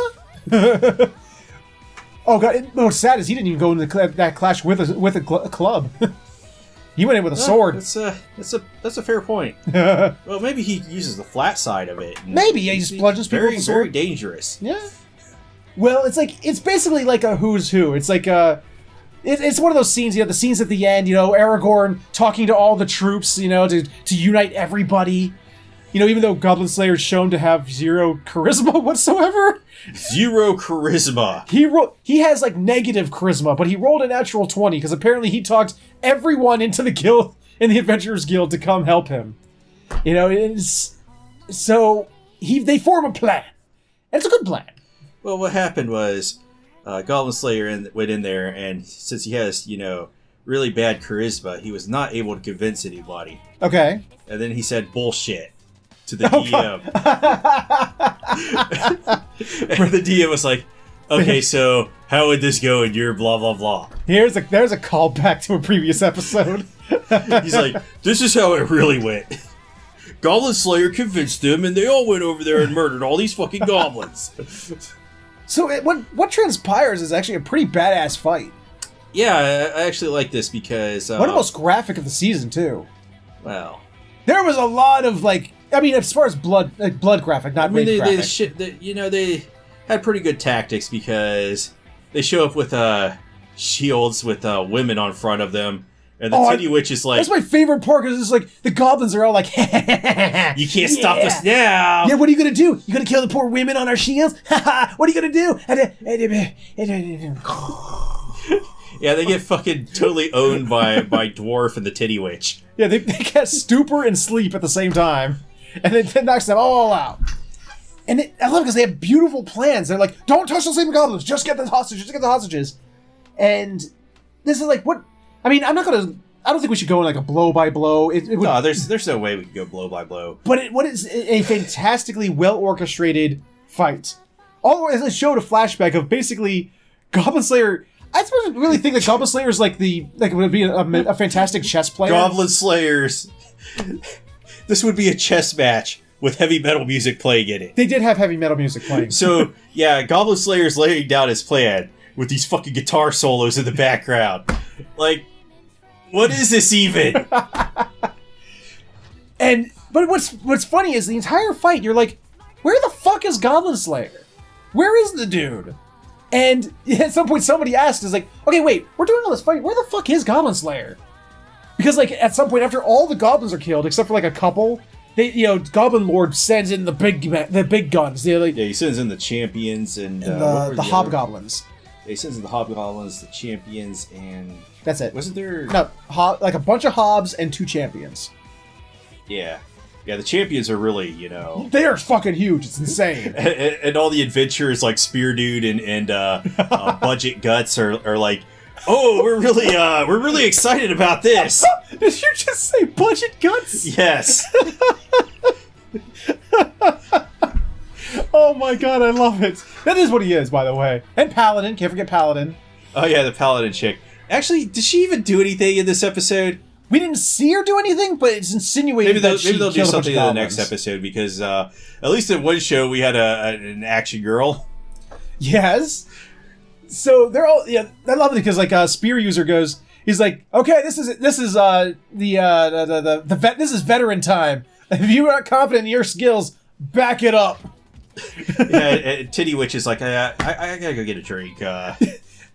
Oh god, what's sad is he didn't even go into that clash with a club. He went in with a sword. That's a fair point. Well, maybe he uses the flat side of it. Maybe, yeah, he just bludgeons people with a sword. Very dangerous. Yeah. Well, it's basically like a who's who. It's like it's one of those scenes, the scenes at the end, Aragorn talking to all the troops, to unite everybody. Even though Goblin Slayer is shown to have 0 charisma whatsoever. 0 charisma. He has negative charisma, but he rolled a natural 20 because apparently he talked everyone into the guild, in the Adventurers Guild, to come help him. So they form a plan. And it's a good plan. Well, what happened was Goblin Slayer went in there, and since he has, really bad charisma, he was not able to convince anybody. Okay. And then he said bullshit to the DM. And the DM was like, okay, so how would this go in your blah, blah, blah? There's a callback to a previous episode. He's like, this is how it really went. Goblin Slayer convinced them, and they all went over there and murdered all these fucking goblins. So what transpires is actually a pretty badass fight. Yeah, I actually like this because... one of the most graphic of the season, too. Well... There was a lot of, as far as blood graphic, not rape graphic. They had pretty good tactics because they show up with shields with women on front of them. And the titty witch is like... That's my favorite part, because it's the goblins are all like... You can't stop us now! Yeah, what are you going to do? You going to kill the poor women on our shields? What are you going to do? Yeah, they get fucking totally owned by Dwarf and the titty witch. Yeah, they get stupor and sleep at the same time. And then knocks them all out. And I love it because they have beautiful plans. They're like, don't touch the sleeping goblins. Just get the hostages. And this is what... I mean, I don't think we should go in a blow by blow. No, there's no way we can go blow by blow. But what is a fantastically well orchestrated fight? It showed a flashback of basically Goblin Slayer. I really think that Goblin Slayer is would be a fantastic chess player. Goblin Slayers. This would be a chess match with heavy metal music playing in it. They did have heavy metal music playing. So yeah, Goblin Slayer's laying down his plan with these fucking guitar solos in the background. What is this even? But what's funny is the entire fight, you're like, where the fuck is Goblin Slayer? Where is the dude? And at some point somebody asked, okay, wait, we're doing all this fight, where the fuck is Goblin Slayer? Because at some point after all the goblins are killed, except for a couple, Goblin Lord sends in the big guns. He sends in the champions and the hobgoblins. He sends in the hobgoblins, the champions, and... That's it. Wasn't there... No, a bunch of hobs and 2 champions. Yeah. Yeah, the champions are really, They are fucking huge. It's insane. and all the adventurers like Spear Dude and Budget Guts are like, oh, we're really excited about this. Did you just say Budget Guts? Yes. Oh my god, I love it. That is what he is, by the way. And Paladin, can't forget Paladin. Oh yeah, the paladin chick. Actually, did she even do anything in this episode? We didn't see her do anything, but it's insinuated Maybe they'll do something in the goblins. next episode because at least in one show we had an action girl. Yes. So they're all I love it because like Spear User goes, he's like, okay, this is veteran time. If you are confident in your skills, back it up. Yeah, Titty Witch is like, I gotta go get a drink.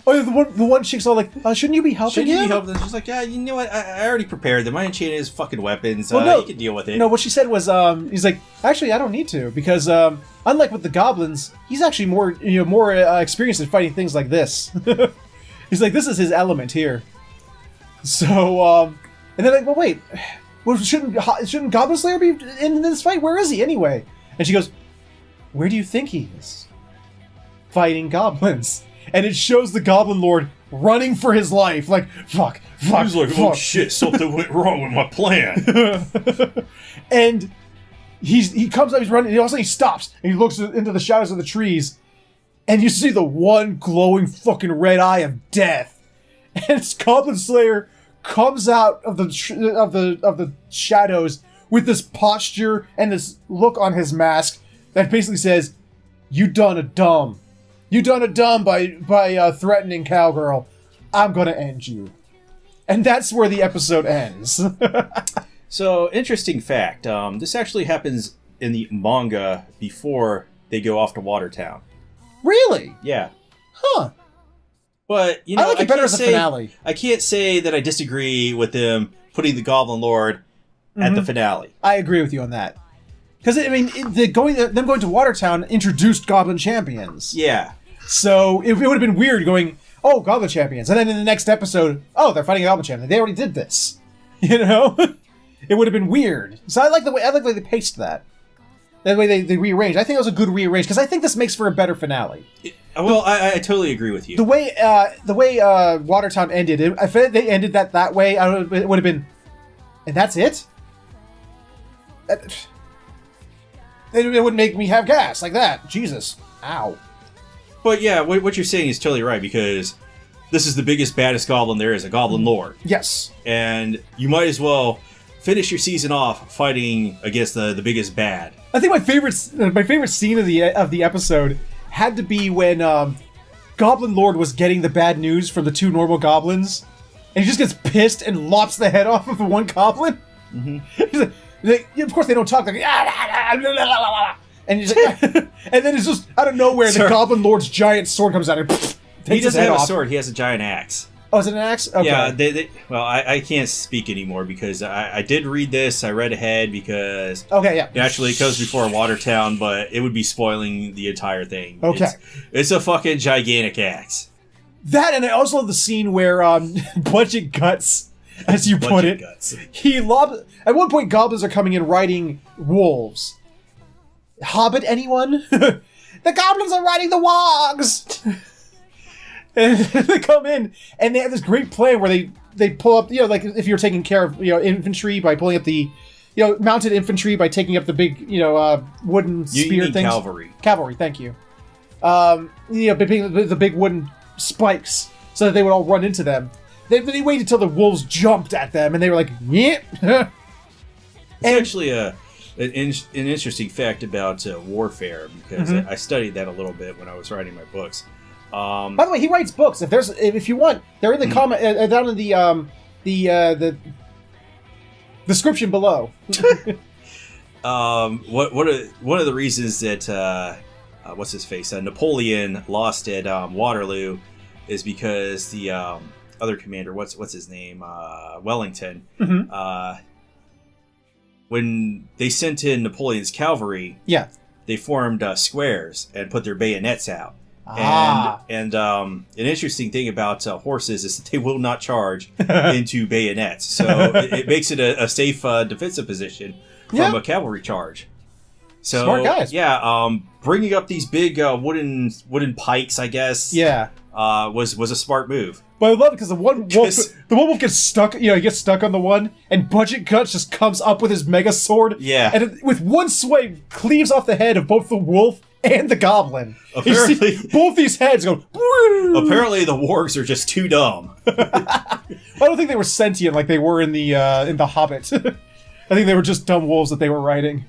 Oh, the one chick's all like, shouldn't you be helping him? She's like, yeah, you know what? I already prepared them. I enchanted his fucking weapons. Well, no, you can deal with it. No, what she said was, he's like, actually, I don't need to because unlike with the goblins, he's actually more experienced in fighting things like this. He's like, this is his element here. So, and they're like, well, wait, shouldn't Goblin Slayer be in this fight? Where is he anyway? And she goes, where do you think he is? Fighting goblins. And it shows the Goblin Lord running for his life, like, fuck. He's like, oh shit, something went wrong with my plan. And he comes up, he's running, and all of a sudden he stops, and he looks into the shadows of the trees, and you see the one glowing fucking red eye of death. And Goblin Slayer comes out of the shadows with this posture and this look on his mask that basically says, "You done a dumb. You done a dumb by threatening Cowgirl. I'm gonna end you." And that's where the episode ends. So, interesting fact. This actually happens in the manga before they go off to Watertown. Really? Yeah. Huh. But, you I know, like it better as a finale. I can't say that I disagree with them putting the Goblin Lord at the finale. I agree with you on that. Because, I mean, them going to Watertown introduced Goblin Champions. Yeah. So, it would have been weird going, oh, Goblin Champions. And then in the next episode, oh, they're fighting a Goblin Champion. They already did this. You know? It would have been weird. So I like the way they paced that. That way they rearranged. I think it was a good rearrange, because I think this makes for a better finale. Well, I totally agree with you. The way Watertown ended, if they ended that way, it would have been, and that's it? It would make me have gas like that. Jesus. Ow. But yeah, what you're saying is totally right, because this is the biggest, baddest goblin there is, a Goblin Lord. Yes. And you might as well finish your season off fighting against the biggest bad. I think my favorite scene of the episode had to be when Goblin Lord was getting the bad news from the two normal goblins, and he just gets pissed and lops the head off of the one goblin. Mm-hmm. Of course, they don't talk. Like, and he's like, and then it's just out of nowhere, the Goblin Lord's giant sword comes out and takes he his doesn't head have off. a sword. He has a giant axe. Oh, is it an axe? Okay. Yeah, well, I can't speak anymore because I did read this. I read ahead because naturally it goes before Watertown, but it would be spoiling the entire thing. Okay. It's a fucking gigantic axe. That, and I also love the scene where Budget Guts, as you put it, he lobs. At one point, goblins are coming in riding wolves. Hobbit, anyone? The goblins are riding the wogs! And they come in, and they have this great plan where they pull up, like if you're taking care of, infantry by pulling up the, mounted infantry by taking up the big, wooden spear things. Cavalry. Cavalry, thank you. The big wooden spikes, so that they would all run into them. They waited until the wolves jumped at them, and they were like, "Yep." It's actually an interesting fact about warfare, because I studied that a little bit when I was writing my books. By the way, he writes books. If you want, they're in the comment down in the description below. One of the reasons that what's his face Napoleon lost at Waterloo is because the other commander, what's his name, Wellington. When they sent in Napoleon's cavalry, they formed squares and put their bayonets out. And an interesting thing about horses is that they will not charge into bayonets, so it makes it a safe defensive position from a cavalry charge. So smart guys. Bringing up these big wooden pikes, I guess, was a smart move. But I love it because the one wolf gets stuck. He gets stuck on the one, and Budget Guts just comes up with his mega sword. Yeah, and with one swipe cleaves off the head of both the wolf and the goblin. Apparently, you see both these heads go. Apparently, the wargs are just too dumb. I don't think they were sentient like they were in the Hobbit. I think they were just dumb wolves that they were riding.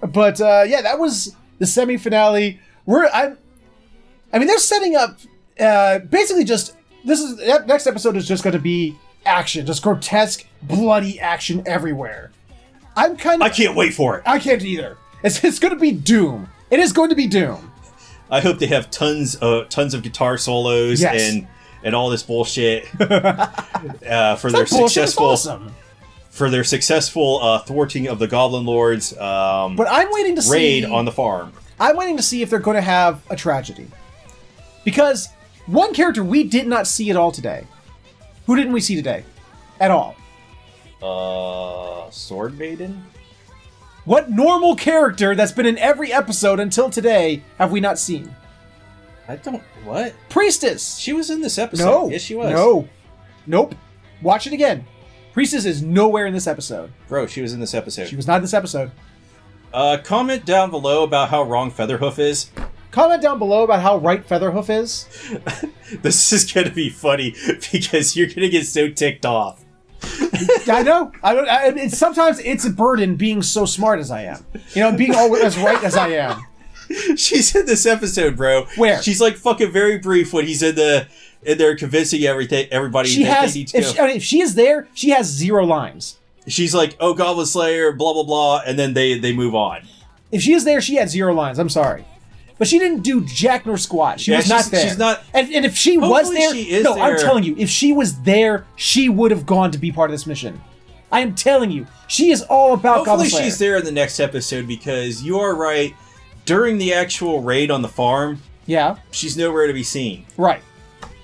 But yeah, that was the semi-finale. I mean, they're setting up basically just next episode is just going to be action, just grotesque, bloody action everywhere. I can't wait for it. I can't either. It's going to be Doom. It is going to be Doom. I hope they have tons of guitar solos and all this bullshit for their successful. Awesome. For their successful thwarting of the Goblin Lord's but I'm waiting to raid on the farm. I'm waiting to see if they're going to have a tragedy. Because one character we did not see at all today. Who didn't we see today? At all. Sword Maiden? What normal character that's been in every episode until today have we not seen? What? Priestess! She was in this episode. No. Yes, she was. No. Nope. Watch it again. Priestess is nowhere in this episode. Bro, she was in this episode. She was not in this episode. Comment down below about how wrong Featherhoof is. Comment down below about how right Featherhoof is. This is going to be funny because you're going to get so ticked off. I know. Sometimes it's a burden being so smart as I am. Being always as right as I am. She's in this episode, bro. Where? She's like fucking very brief when he's in there convincing everybody they need to go. If she is there, she has 0 lines. She's like, "Oh, Goblin Slayer, blah blah blah," and then they move on. If she is there, she had 0 lines. I'm sorry, but she didn't do jack nor squat. She was not there. She's not. And if she was there, there. I'm telling you, if she was there, she would have gone to be part of this mission. I am telling you, she is all about Goblin Slayer. Hopefully, she's there in the next episode because you are right. During the actual raid on the farm, yeah, she's nowhere to be seen. Right.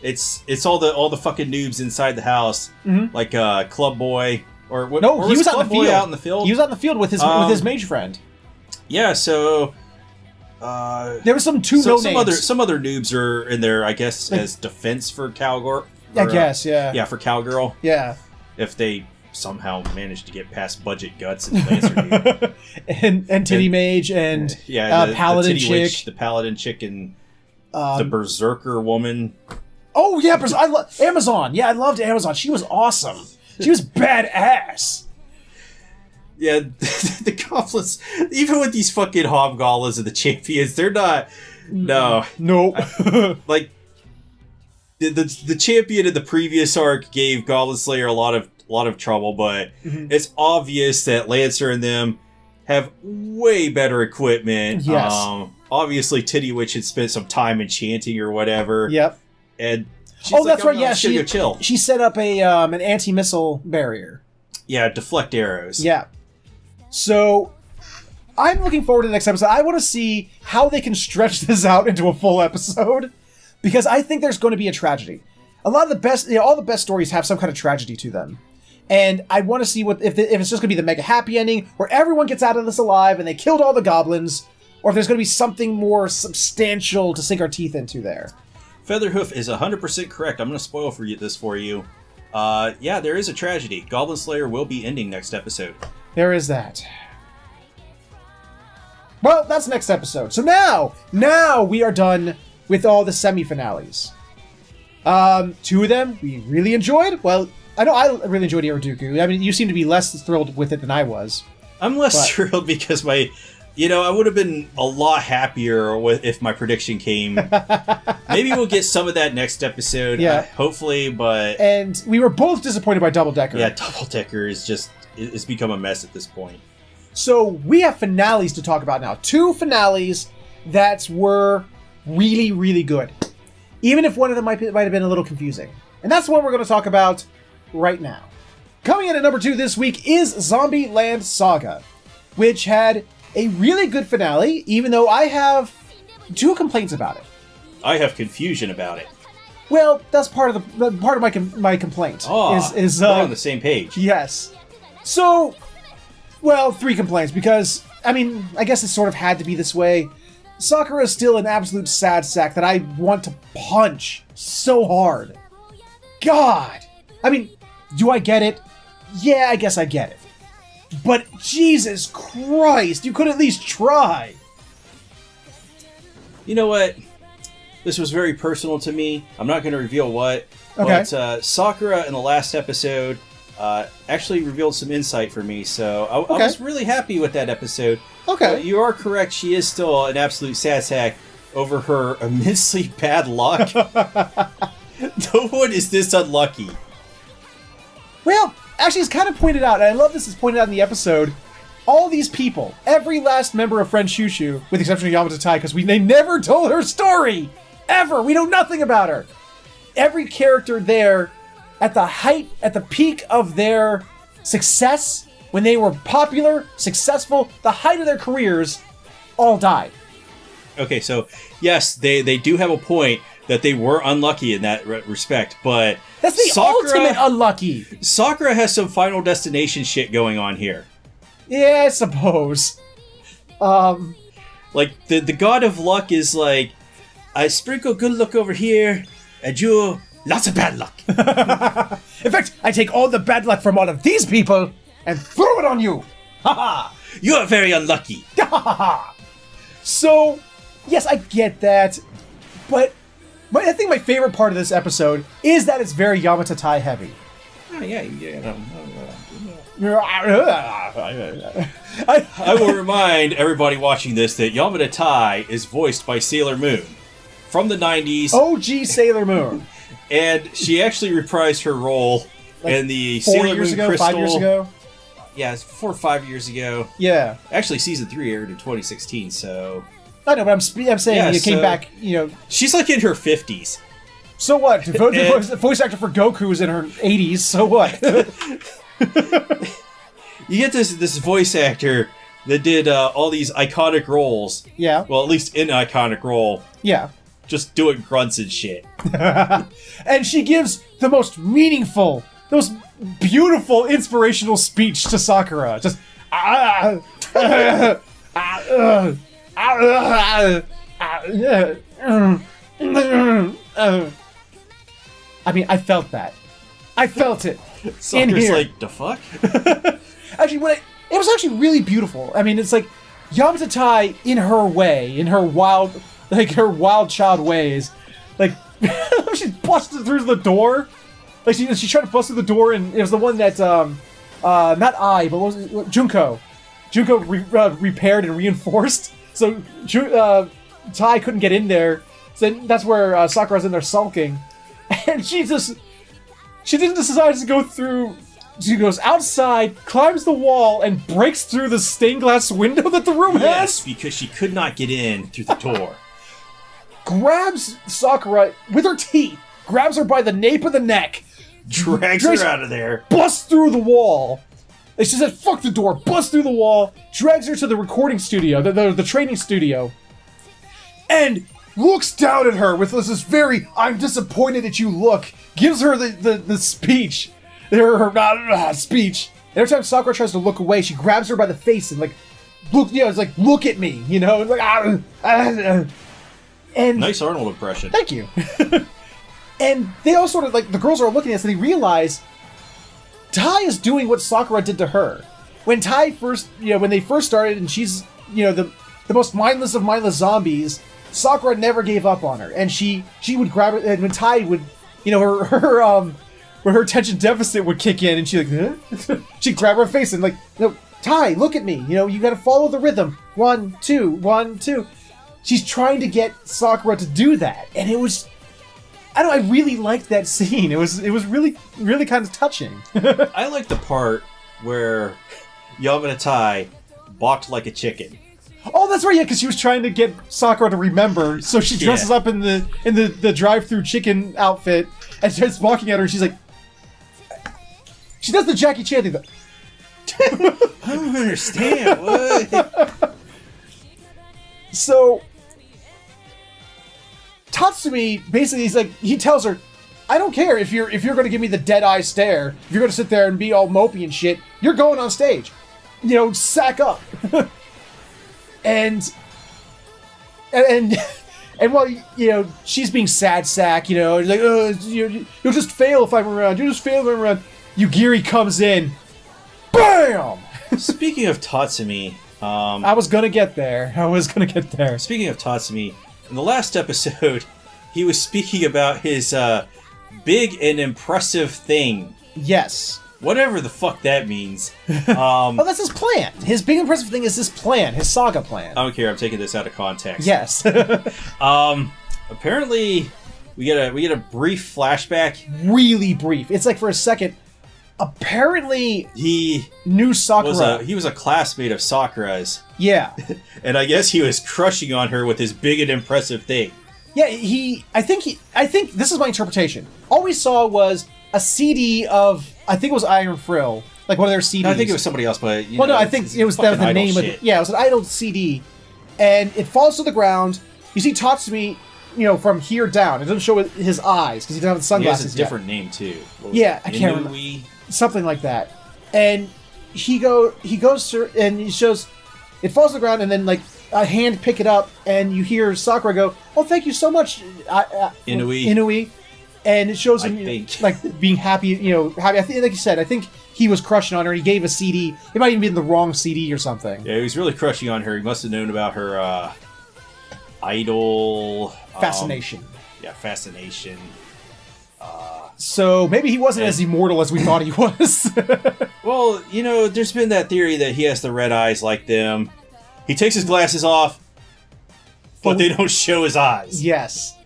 It's all the fucking noobs inside the house, like Club Boy or what? No, he was out in the field. Out in the field. He was out in the field with his mage friend. Yeah, so there was some names. Some other noobs are in there, I guess, as defense for Cowgirl. I guess, yeah. Yeah, for Cowgirl. Yeah. If they somehow managed to get past Budget Guts and Lancer Dude. and Titty Mage and the Paladin Titty Chick. Witch, the Paladin Chick and the Berserker woman. Oh, yeah, Amazon. Yeah, I loved Amazon. She was awesome. She was badass. Yeah, the goblins, even with these fucking hobgoblins and the champions, they're not. No. Nope. Like, the champion in the previous arc gave Goblin Slayer a lot of trouble, but it's obvious that Lancer and them have way better equipment. Yes. Obviously, Titty Witch had spent some time enchanting or whatever. Yep. And that's right. Yeah, go chill. She set up an anti-missile barrier. Yeah, deflect arrows. Yeah. So I'm looking forward to the next episode. I want to see how they can stretch this out into a full episode because I think there's going to be a tragedy. A lot of the best, all the best stories have some kind of tragedy to them. And I want to see if it's just going to be the mega happy ending where everyone gets out of this alive and they killed all the goblins, or if there's going to be something more substantial to sink our teeth into there. Featherhoof is 100% correct. I'm going to spoil this for you. Yeah, there is a tragedy. Goblin Slayer will be ending next episode. There is that. Well, that's next episode. So now we are done with all the semi-finales. 2 of them we really enjoyed. Well, I know I really enjoyed Iraduku. I mean, you seem to be less thrilled with it than I was. I'm less thrilled because I would have been a lot happier if my prediction came. Maybe we'll get some of that next episode. Yeah. Hopefully, but... And we were both disappointed by Double Decker. Yeah, Double Decker is just... It's become a mess at this point. So we have finales to talk about now. 2 finales that were really, really good. Even if one of them might have been a little confusing. And that's what we're going to talk about right now. Coming in at number 2 this week is Zombieland Saga, which had a really good finale, even though I have 2 complaints about it. I have confusion about it. Well, that's part of my complaint. Oh, we're on the same page. Yes. So, 3 complaints, because, I mean, I guess it sort of had to be this way. Sakura is still an absolute sad sack that I want to punch so hard. God! I mean, do I get it? Yeah, I guess I get it. But Jesus Christ, you could at least try. You know what? This was very personal to me. I'm not going to reveal what. Okay. But Sakura in the last episode actually revealed some insight for me. So I was really happy with that episode. Okay. You are correct. She is still an absolute sad sack over her immensely bad luck. No one is this unlucky. Well, actually, it's kind of pointed out, and I love this is pointed out in the episode. All these people, every last member of Friend Shushu, with the exception of Yamata Tai, because they never told her story! Ever! We know nothing about her! Every character there, at the peak of their success, when they were popular, successful, the height of their careers, all died. Okay, so, yes, they do have a point that they were unlucky in that respect, but... That's the ultimate unlucky! Sakura has some Final Destination shit going on here. Yeah, I suppose. Like, the god of luck is like, I sprinkle good luck over here, and you, lots of bad luck. In fact, I take all the bad luck from all of these people and throw it on you! Ha ha! You're very unlucky. Ha ha ha! So, yes, I get that, but I think my favorite part of this episode is that it's very Yamata Tai heavy. Oh, yeah. I will remind everybody watching this that Yamata Tai is voiced by Sailor Moon from the 90s. OG Sailor Moon. And she actually reprised her role in the Sailor Moon Crystal. 5 years ago? Yeah, it's 4 or 5 years ago. Yeah. Actually, season 3 aired in 2016, so... I know, but I'm saying came back, She's like in her 50s. So what? The voice actor for Goku is in her 80s, so what? You get this voice actor that did all these iconic roles. Yeah. Well, at least in an iconic role. Yeah. Just doing grunts and shit. And she gives the most meaningful, the most beautiful, inspirational speech to Sakura. Just... I mean, I felt that. I felt it. Sakura's like, the fuck? Actually, it was actually really beautiful. I mean, it's like Yamata Tai in her way, in her wild child ways. Like, she busted through the door. Like, she tried to bust through the door, and it was the one that, not I, but what was it? Junko. Junko repaired and reinforced. So, Tai couldn't get in there. So that's where Sakura's in there sulking. And she didn't decide to go through. She goes outside, climbs the wall, and breaks through the stained glass window that the room has. Yes, because she could not get in through the door. Grabs Sakura with her teeth, grabs her by the nape of the neck, drags her out of there, busts through the wall. And she said, "Fuck the door!" Busts through the wall, drags her to the recording studio, the training studio, and looks down at her with this very "I'm disappointed at you" look. Gives her the speech, her speech. Every time Sakura tries to look away, she grabs her by the face and look, it's like, look at me, It's like and nice Arnold impression. Thank you. And they all sort of the girls are looking at us and they realize Tai is doing what Sakura did to her. When Tai first, when they first started and she's, the most mindless of mindless zombies, Sakura never gave up on her. And she would grab her, and when Tai would, when her attention deficit would kick in and she'd she'd grab her face and no, Tai, look at me. You gotta follow the rhythm. 1, 2, 1, 2. She's trying to get Sakura to do that. And it was, I really liked that scene. It was really, really kind of touching. I like the part where Yamata Tai balked like a chicken. Oh, that's right, yeah, because she was trying to get Sakura to remember, so she dresses up in the drive-through chicken outfit and starts walking at her, and she's like... She does the Jackie Chan thing, I don't understand, what? So... Tatsumi, basically, he tells her, I don't care if you're going to give me the dead-eye stare, if you're going to sit there and be all mopey and shit, you're going on stage. Sack up. And while she's being sad sack, she's like, you'll just fail if I'm around. You'll just fail if I'm around. Yugiri comes in, bam. Speaking of Tatsumi, I was gonna get there. Speaking of Tatsumi, In the last episode, he was speaking about his big and impressive thing. Yes. Whatever the fuck that means. Oh, that's his plan. His big impressive thing is his plan, his saga plan. I don't care. I'm taking this out of context. Yes. Apparently, we get a brief flashback. Really brief. It's like for a second. Apparently, he knew Sakura. He was a classmate of Sakura's. Yeah. And I guess he was crushing on her with his big and impressive thing. Yeah, I think this is my interpretation. All we saw was a CD of, I think it was Iron Frill, like one of their CDs. No, I think it was somebody else, but I think it was that was the name of it. Yeah, it was an idol CD, and it falls to the ground. You see Tatsumi, from here down. It doesn't show his eyes because he doesn't have the sunglasses. He has a different name too. Yeah, I can't remember. Something like that. And he goes to, and he shows, it falls to the ground, and then like a hand pick it up, and you hear Sakura go, "Oh, thank you so much, Inui." And it shows him like being happy, happy. I think, like you said, I think he was crushing on her. He gave a CD. It might even be the wrong CD or something. Yeah, he was really crushing on her. He must have known about her idol fascination. Fascination. So maybe he wasn't as immortal as we thought he was. Well, there's been that theory that he has the red eyes like them. He takes his glasses off, but they don't show his eyes. Yes.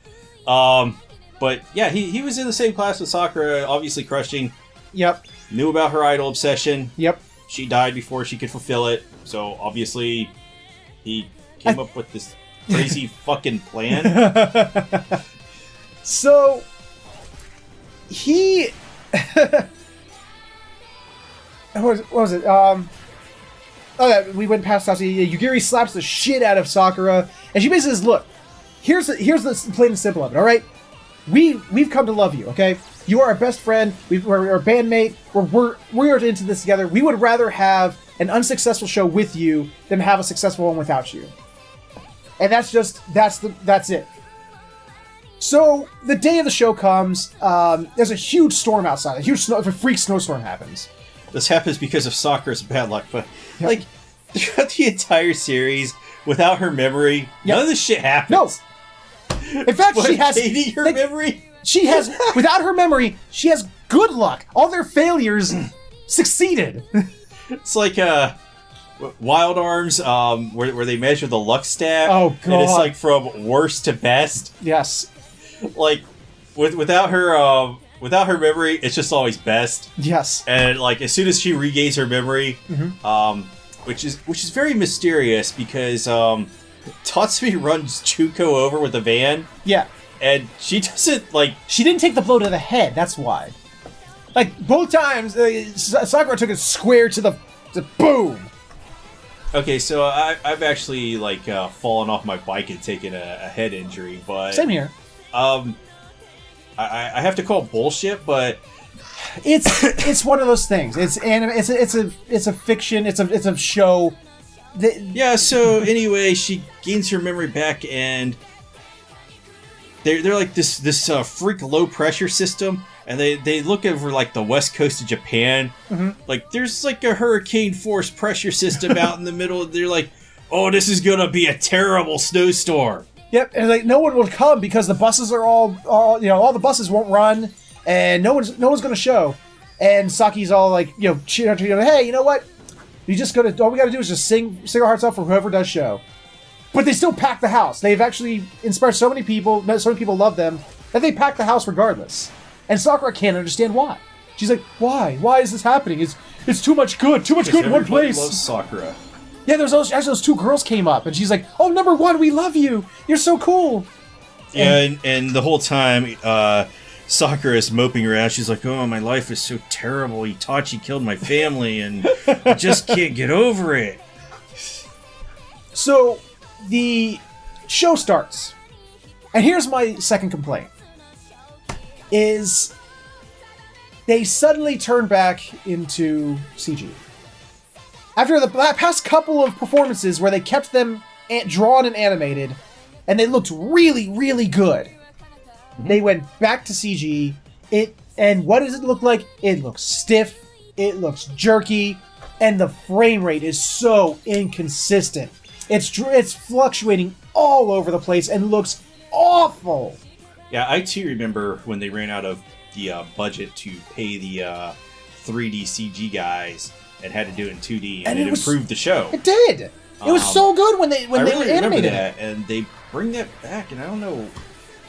But yeah, he was in the same class with Sakura, obviously crushing. Yep. Knew about her idol obsession. Yep. She died before she could fulfill it, so obviously he came up with this crazy fucking plan. So he what was it? We went past Tatsuya. Yugiri slaps the shit out of Sakura, and she basically says, "Look, here's the plain and simple of it. All right, we've come to love you. Okay, you are our best friend. We're our bandmate. We're into this together. We would rather have an unsuccessful show with you than have a successful one without you. And that's it." So the day of the show comes. There's a huge storm outside. A freak snowstorm happens. This happens because of Sakura's bad luck, but like throughout the entire series, without her memory, none of this shit happens. No. In fact, she has her memory. She has, without her memory, she has good luck. All their failures succeeded. It's like Wild Arms, where they measure the luck stat. Oh god! And it's like from worst to best. Yes. Like without her memory, it's just always best. Yes. And like as soon as she regains her memory, which is very mysterious because Tatsumi runs Chuko over with a van. Yeah. And she doesn't she didn't take the blow to the head. That's why. Like both times, Sakura took it square to the boom. Okay, so I've actually fallen off my bike and taken a head injury, but same here. I have to call bullshit, but it's one of those things. It's anime. It's a fiction. It's a show. Yeah. So anyway, she gains her memory back, and they're like this freak low pressure system, and they look over like the west coast of Japan. Like there's like a hurricane force pressure system out in the middle. They're like, oh, this is gonna be a terrible snowstorm. Yep, and like no one will come because the buses are all the buses won't run, and no one's going to show. And Saki's all like, cheering, hey, you know what? All we got to do is just sing our hearts out for whoever does show. But they still pack the house. They've actually inspired so many people love them that they pack the house regardless. And Sakura can't understand why. She's like, why? Why is this happening? It's too much good in one place. Loves Sakura. Yeah, those two girls came up, and she's like, "Oh, number one, we love you. You're so cool." Yeah, and the whole time, Sakura is moping around. She's like, "Oh, my life is so terrible. Itachi killed my family, and I just can't get over it." So, the show starts, and here's my second complaint: is they suddenly turn back into CG. After the past couple of performances where they kept them drawn and animated, and they looked really, really good, they went back to CG. And what does it look like? It looks stiff, it looks jerky, and the frame rate is so inconsistent. It's fluctuating all over the place and looks awful. Yeah, I too remember when they ran out of the budget to pay the 3D CG guys and had to do it in 2D, and it improved the show. It did. It was so good when they really animated that, and they bring that back, and I don't know.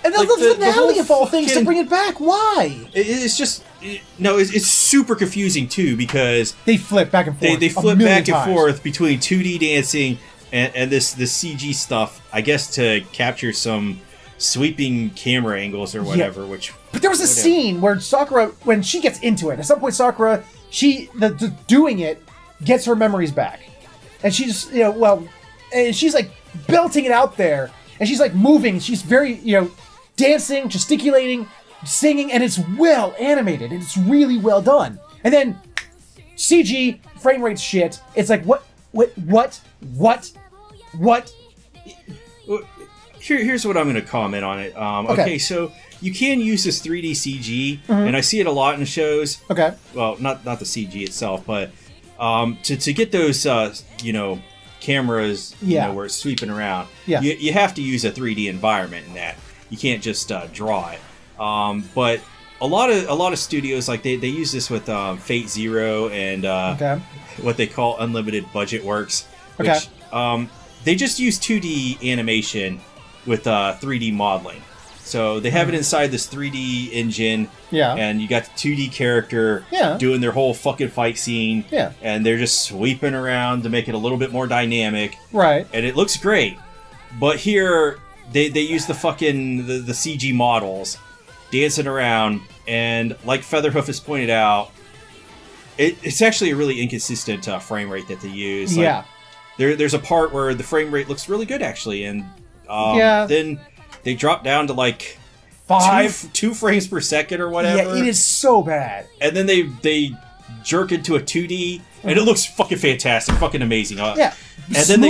And like the finale of all things to bring it back. Why? It's just it's super confusing too because they flip back and forth. They flip back and forth between 2D dancing and this CG stuff. I guess to capture some sweeping camera angles or whatever. Yeah. But there was a scene where Sakura, when she gets into it, at some point Sakura, the doing it gets her memories back, and she's and she's like belting it out there, and she's like moving. She's very dancing, gesticulating, singing, and it's well animated, and it's really well done. And then CG frame rate shit. It's like what? Here's what I'm going to comment on it. Okay, so you can use this 3D CG, and I see it a lot in shows. Okay. Well, not the CG itself, but to get those cameras, where it's sweeping around, you have to use a 3D environment in that. You can't just draw it. But a lot of studios, like they use this with Fate Zero and what they call unlimited budget works, which they just use 2D animation with 3D modeling. So they have it inside this 3D engine, and you got the 2D character doing their whole fucking fight scene, and they're just sweeping around to make it a little bit more dynamic, right? And it looks great. But here they use the fucking the CG models dancing around, and like Featherhoof has pointed out, it's actually a really inconsistent frame rate that they use. Like, there's a part where the frame rate looks really good actually, and then they drop down to like 2 frames per second or whatever. Yeah, it is so bad. And then they jerk into a 2D, and it looks fucking fantastic, fucking amazing. Yeah, and then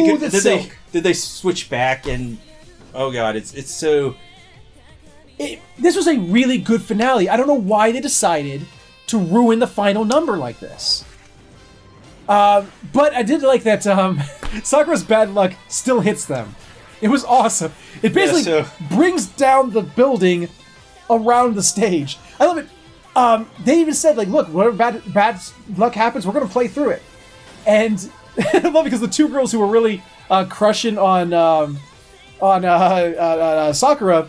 they switch back, and oh god, it's so. This was a really good finale. I don't know why they decided to ruin the final number like this. But I did like that Sakura's bad luck still hits them. It was awesome. It basically brings down the building around the stage. I love it. They even said, like, look, whatever bad luck happens, we're going to play through it. And I love it because the two girls who were really crushing on Sakura,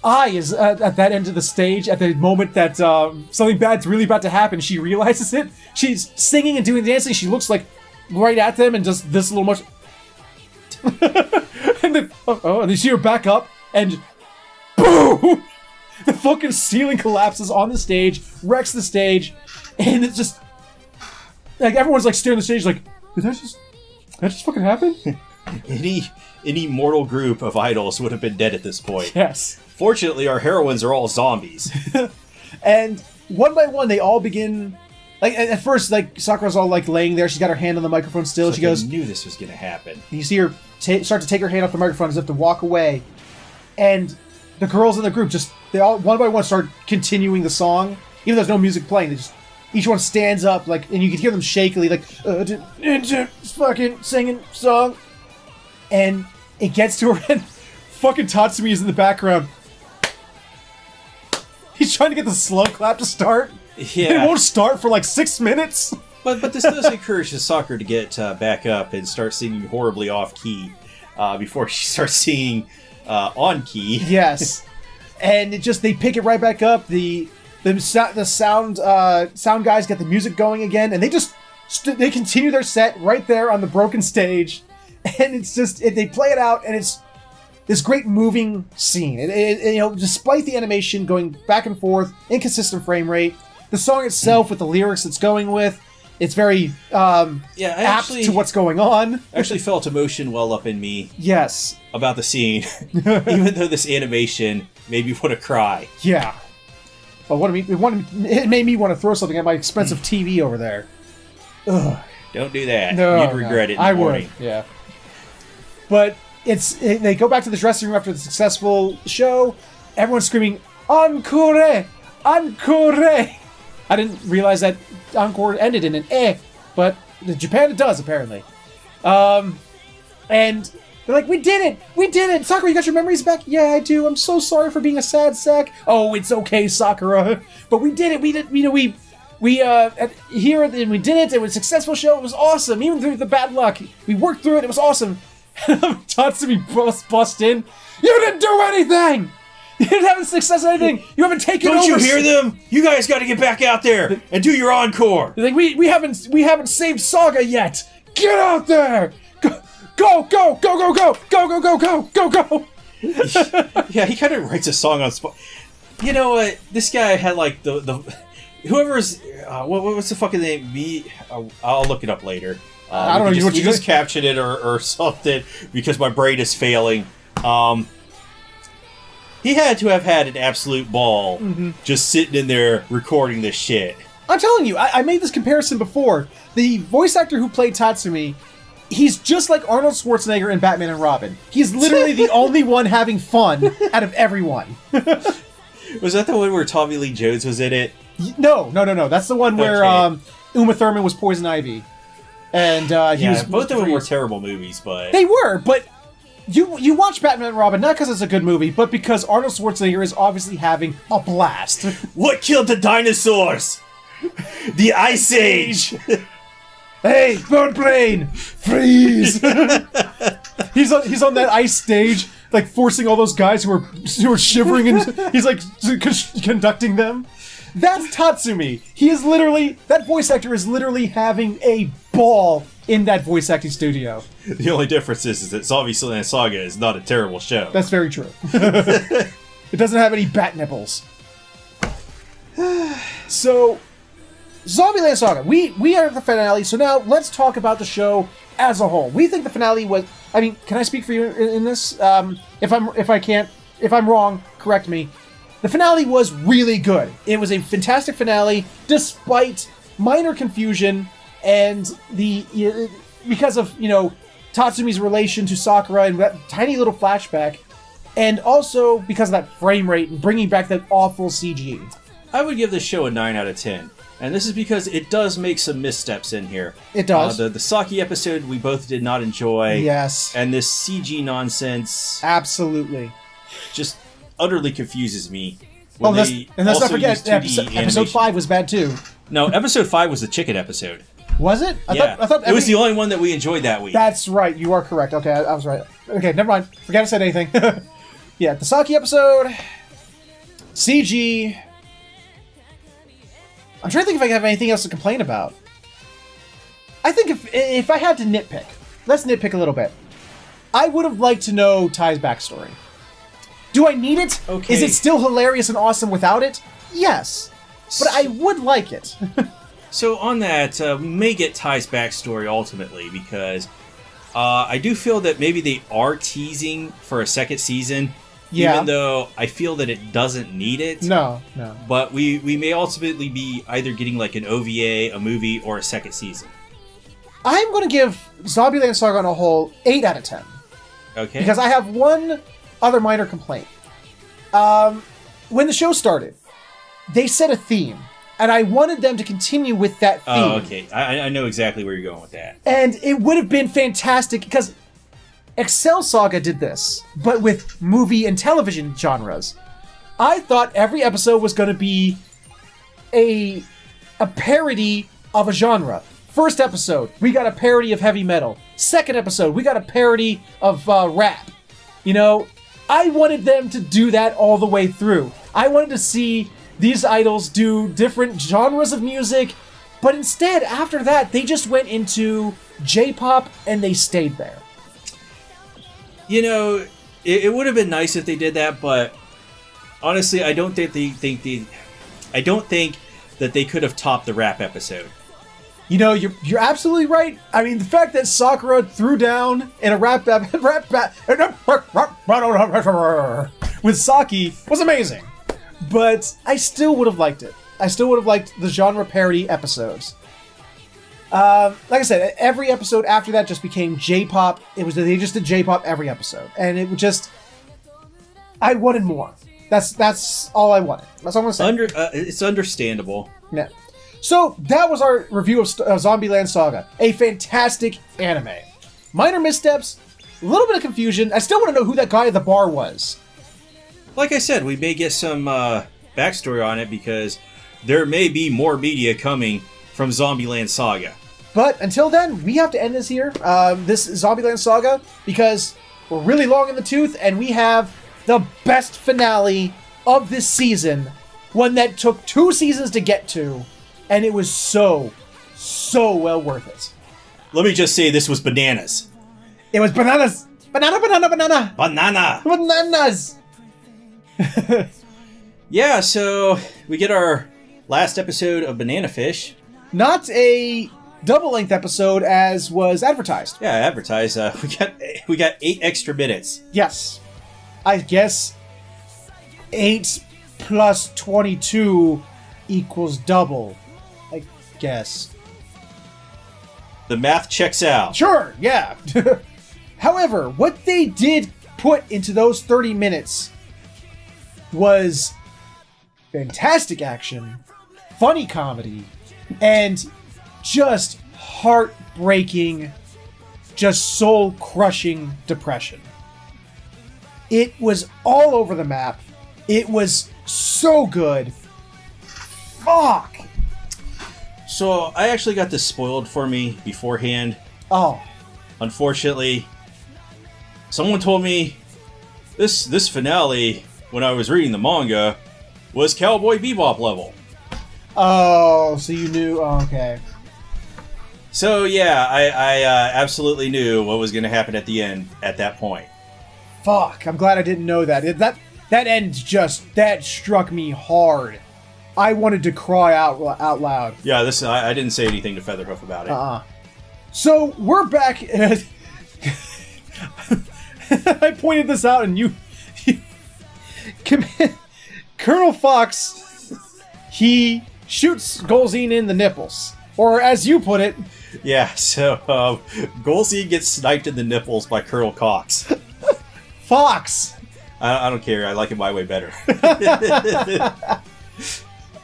Ai is at that end of the stage at the moment that something bad's really about to happen. She realizes it. She's singing and doing dancing. She looks like right at them and just this little much. And then and they see her back up and boom! The fucking ceiling collapses on the stage, wrecks the stage, and it's just like everyone's like staring at the stage like, did that just fucking happen? Any mortal group of idols would have been dead at this point. Yes. Fortunately, our heroines are all zombies. And one by one, they all begin. Like at first, like Sakura's all like laying there. She's got her hand on the microphone still. Like she goes, I knew this was going to happen. And you see her start to take her hand off the microphone as if to walk away. And the girls in the group they all one by one start continuing the song, even though there's no music playing. They just each one stands up like, and you can hear them shakily like, fucking singing song. And it gets to her, and fucking Tatsumi is in the background. He's trying to get the slow clap to start. Yeah. And it won't start for like 6 minutes. But this does encourage the Sakura to get back up and start singing horribly off key before she starts singing on key. Yes. And they pick it right back up. The sound guys get the music going again, and they continue their set right there on the broken stage. And it's just they play it out, and it's this great moving scene. Despite the animation going back and forth, inconsistent frame rate, the song itself with the lyrics it's going with, it's very apt to what's going on. I actually felt emotion well up in me. Yes. About the scene, even though this animation made me want to cry. Yeah. Well, it made me want to throw something at my expensive TV over there. Ugh. Don't do that. No, you'd regret it in the morning. Would. Yeah. But they go back to the dressing room after the successful show. Everyone's screaming, "Encore! Encore!" I didn't realize that encore ended in an eh, but in Japan it does, apparently. And they're like, we did it! Sakura, you got your memories back? Yeah, I do. I'm so sorry for being a sad sack. Oh, it's okay, Sakura. But we did it. We did, we did it. It was a successful show. It was awesome. Even through the bad luck, we worked through it. It was awesome. Tatsumi bust in. You didn't do anything! You didn't have success in anything! You haven't taken over! Don't you hear them? You guys gotta get back out there and do your encore! They're like, we haven't saved Saga yet! Get out there! Go! Yeah, he kind of writes a song on spot. You know what? This guy had like the whoever's what's the fucking name? I'll look it up later. I don't know. You just captured it or something because my brain is failing. He had to have had an absolute ball just sitting in there recording this shit. I'm telling you, I made this comparison before. The voice actor who played Tatsumi, he's just like Arnold Schwarzenegger in Batman and Robin. He's literally the only one having fun out of everyone. Was that the one where Tommy Lee Jones was in it? No. That's the one where Uma Thurman was Poison Ivy. And both of them were terrible movies, but... They were, but you watch Batman and Robin not because it's a good movie, but because Arnold Schwarzenegger is obviously having a blast. What killed the dinosaurs? The Ice Age! Hey, Bird Plane! Freeze! He's on that ice stage, like forcing all those guys who are shivering, and he's like conducting them. That's Tatsumi. That voice actor is literally having a ball in that voice acting studio. The only difference is that Zombieland Saga is not a terrible show. That's very true. It doesn't have any bat nipples. So, Zombieland Saga. We are at the finale, so now let's talk about the show as a whole. We think the finale was... I mean, can I speak for you in this? If I'm wrong, correct me. The finale was really good. It was a fantastic finale, despite minor confusion and because of, Tatsumi's relation to Sakura and that tiny little flashback, and also because of that frame rate and bringing back that awful CG. I would give this show a 9 out of 10. And this is because it does make some missteps in here. It does. The Saki episode we both did not enjoy. Yes. And this CG nonsense... Absolutely. Just utterly confuses me. And let's not forget, episode 5 was bad too. No, episode 5 was the chicken episode. Was it? I thought it was the only one that we enjoyed that week. That's right, you are correct. Okay, I was right. Okay, never mind. Forget I said anything. Yeah, the Saki episode, CG... I'm trying to think if I have anything else to complain about. I think if I had to nitpick, let's nitpick a little bit. I would have liked to know Ty's backstory. Do I need it? Okay. Is it still hilarious and awesome without it? Yes. But I would like it. So on that, we may get Ty's backstory ultimately, because I do feel that maybe they are teasing for a second season. Yeah. Even though I feel that it doesn't need it. No. But we may ultimately be either getting like an OVA, a movie, or a second season. I'm going to give Zombieland Saga on a whole 8 out of 10. Okay. Because I have one other minor complaint. When the show started, they set a theme. And I wanted them to continue with that theme. Oh, okay. I know exactly where you're going with that. And it would have been fantastic because... Excel Saga did this, but with movie and television genres. I thought every episode was going to be a parody of a genre. First episode, we got a parody of heavy metal. Second episode, we got a parody of rap. I wanted them to do that all the way through. I wanted to see these idols do different genres of music, but instead, after that, they just went into J-pop and they stayed there. It would have been nice if they did that, but honestly, I don't think that they could have topped the rap episode. You're absolutely right. I mean, the fact that Sakura threw down in a rap with Saki was amazing, but I still would have liked it. I still would have liked the genre parody episodes. Like I said, every episode after that just became J-pop. They just did J-pop every episode, and it would just... I wanted more. That's all I wanted. That's all I'm gonna say. It's understandable. Yeah. So that was our review of Zombieland Saga, a fantastic anime. Minor missteps, A little bit of confusion. I still want to know who that guy at the bar was. Like I said, we may get some backstory on it because there may be more media coming from Zombieland Saga. But until then, we have to end this here, this Zombieland Saga, because we're really long in the tooth, and we have the best finale of this season, one that took 2 seasons to get to, and it was so well worth it. Let me just say this was bananas. It was bananas! Banana! Bananas! Yeah, so we get our last episode of Banana Fish. Not a double-length episode as was advertised. Yeah, advertised. We got 8 extra minutes. Yes. I guess 8 plus 22 equals double. I guess. The math checks out. Sure, yeah. However, what they did put into those 30 minutes was fantastic action, funny comedy, and just heartbreaking, just soul-crushing depression. It was all over the map. It was so good. Fuck! So I actually got this spoiled for me beforehand. Oh. Unfortunately, someone told me this finale, when I was reading the manga, was Cowboy Bebop level. Oh, so you knew. Oh, okay. So yeah, I absolutely knew what was going to happen at the end at that point. Fuck, I'm glad I didn't know that. That end that struck me hard. I wanted to cry out loud. Yeah, I didn't say anything to Featherhoof about it. So we're back. I pointed this out, and you Colonel Fox, he shoots Golzine in the nipples, or as you put it. Yeah, so Golzine gets sniped in the nipples by Colonel Cox. Fox. I don't care. I like it my way better.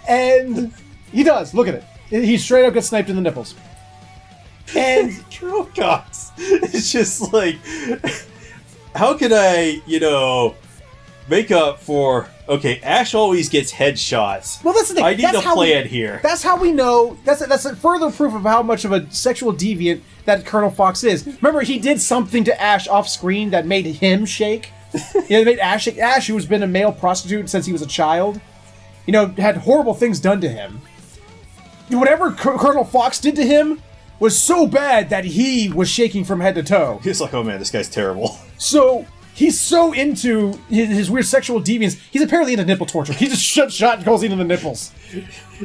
And he does. Look at it. He straight up gets sniped in the nipples. And Colonel Cox is just like, how can I, make up for... Okay, Ash always gets headshots. Well, that's the thing. I need a plan here. That's how we know. That's a further proof of how much of a sexual deviant that Colonel Fox is. Remember, he did something to Ash off screen that made him shake. It made Ash shake. Ash, who has been a male prostitute since he was a child, had horrible things done to him. Whatever Colonel Fox did to him was so bad that he was shaking from head to toe. He's like, oh man, this guy's terrible. So he's so into his weird sexual deviance. He's apparently into nipple torture. He just shot Golzine in the nipples.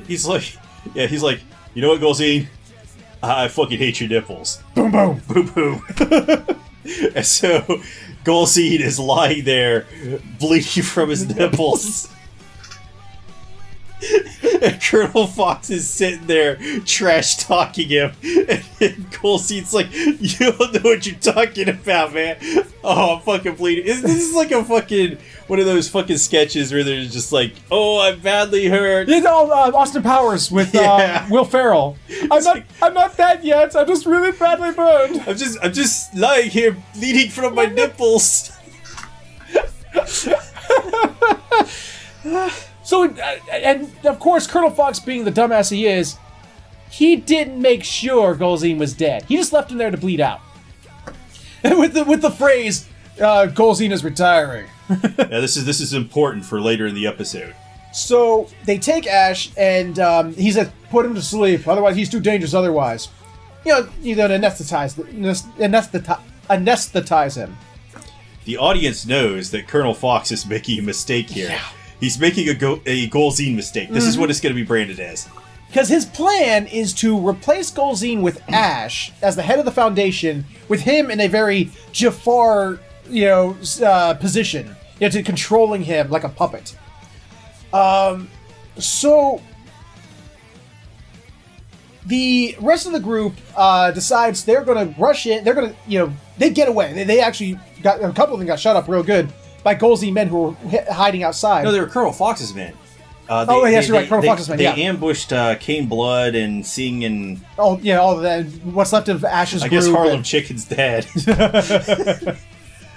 He's like, you know what, Golzine? I fucking hate your nipples. Boom, boom. Boom, boom. And so Golzine is lying there, bleeding from his nipples. And Colonel Fox is sitting there trash-talking him. And Golzine's like, you don't know what you're talking about, man. Oh, I'm fucking bleeding. This is like a fucking... one of those fucking sketches where they're just like, oh, I'm badly hurt. Austin Powers with Will Ferrell. I'm not dead yet. I'm just really badly burned. I'm just lying here bleeding from my nipples. So, and of course, Colonel Fox, being the dumbass he is, he didn't make sure Golzine was dead. He just left him there to bleed out. with the phrase, Golzine is retiring. Yeah, this is important for later in the episode. So they take Ash and he says, put him to sleep. Otherwise, he's too dangerous. Otherwise, you gotta anesthetize him. The audience knows that Colonel Fox is making a mistake here. Yeah. He's making a Golzine mistake. This is what it's going to be branded as. Because his plan is to replace Golzine with Ash as the head of the Foundation, with him in a very Jafar, position, to controlling him like a puppet. So the rest of the group decides they're going to rush in. They're going to, they get away. They actually got a couple of them got shot up real good by Golzine men who were hiding outside. No, they were Colonel Fox's men. Yes, you're right. Colonel Fluxusman, They ambushed Kane Blood and Sing and... Oh, yeah, all of that. What's left of Ash's group. I guess Harlem Chicken's dead.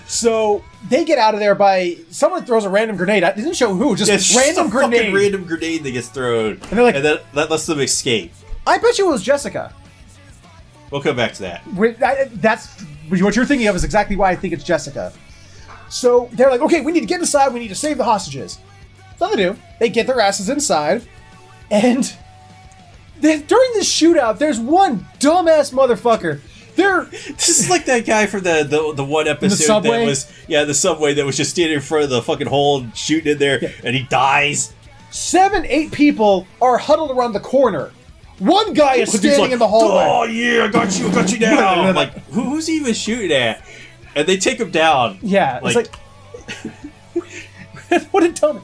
So they get out of there by... Someone throws a random grenade. It didn't show who, just random grenade. Fucking random grenade that gets thrown. And they're like... And that lets them escape. I bet you it was Jessica. We'll come back to that. That's... What you're thinking of is exactly why I think it's Jessica. So they're like, okay, we need to get inside. We need to save the hostages. So they do. They get their asses inside. And during this shootout, there's one dumbass motherfucker. This is like that guy from the one episode that was the subway that was just standing in front of the fucking hole and shooting in there, and he dies. 7, 8 people are huddled around the corner. One guy is standing in the hallway. Oh yeah, I got you down. I'm like, who's he even shooting at? And they take him down. Yeah, it's like what a dumb.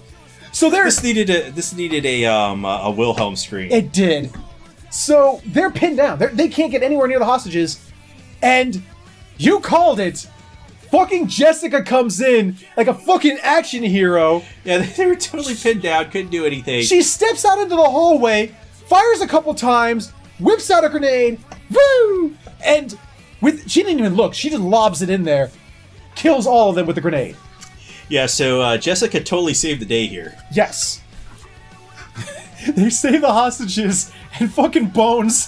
So this needed a Wilhelm scream. It did. So they're pinned down. They can't get anywhere near the hostages. And you called it. Fucking Jessica comes in like a fucking action hero. Yeah, they were totally pinned down. Couldn't do anything. She steps out into the hallway, fires a couple times, whips out a grenade, woo! And she didn't even look. She just lobs it in there, kills all of them with the grenade. Yeah, so Jessica totally saved the day here. Yes. They save the hostages and fucking Bones.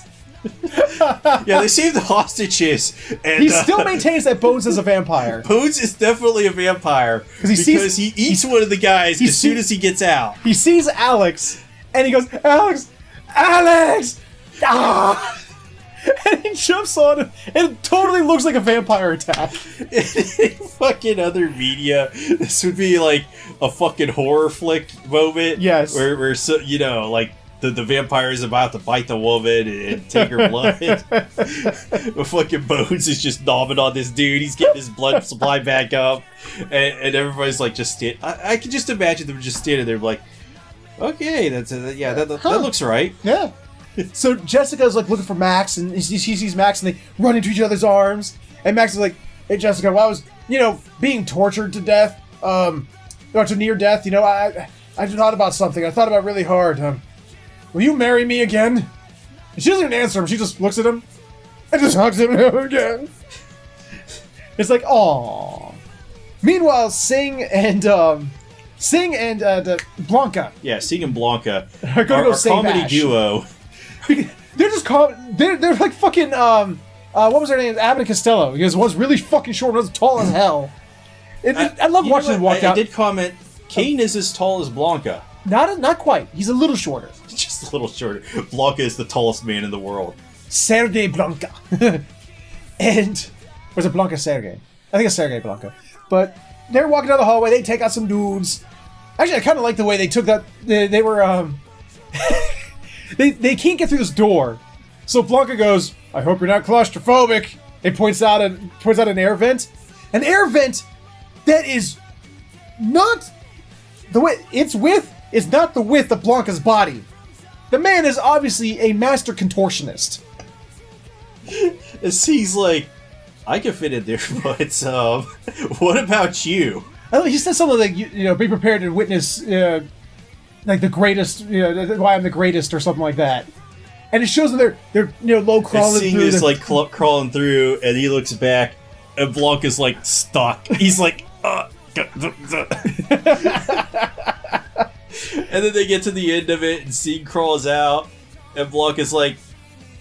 Yeah, they save the hostages. And he still maintains that Bones is a vampire. Bones is definitely a vampire because he eats one of the guys as soon as he gets out. He sees Alex and he goes, Alex! Ah! And he jumps on him, and it totally looks like a vampire attack. In fucking other media, this would be like a fucking horror flick moment. Yes. Where like the vampire is about to bite the woman and take her blood. But fucking Bones is just nobbing on this dude. He's getting his blood supply back up. And everybody's like just I can just imagine them just standing there like, okay, that looks right. Yeah. So Jessica's like looking for Max, and she sees Max, and they run into each other's arms. And Max is like, "Hey, Jessica, while I was, being tortured to death, or to near death, I thought about something. I thought about it really hard. Will you marry me again?" And she doesn't even answer him. She just looks at him and just hugs him again. It's like, aww. Meanwhile, Sing and Blanca. Yeah, Sing and Blanca are going to go save comedy Ash. duo. They're just they're like fucking what was her name? Abbott and Costello. Because one's really fucking short, one's tall as hell. I love watching them walk out. I did comment, Kane is as tall as Blanca. Not quite. He's a little shorter. Just a little shorter. Blanca is the tallest man in the world. Sergei Blanca. And was it Blanca Sergei? I think it's Sergei Blanca. But they're walking down the hallway. They take out some dudes. Actually, I kind of like the way they took that. They were They can't get through this door, so Blanca goes, "I hope you're not claustrophobic." It points out an air vent, that is not the width. Its width is not the width of Blanca's body. The man is obviously a master contortionist. He's like, I can fit in there, but what about you? He says something like, be prepared to witness. Like the greatest, why I'm the greatest, or something like that, and it shows them they're low crawling through. And Sing is like crawling through, and he looks back, and Blanca's like stuck. He's like, and then they get to the end of it, and Sing crawls out, and Blanca's like,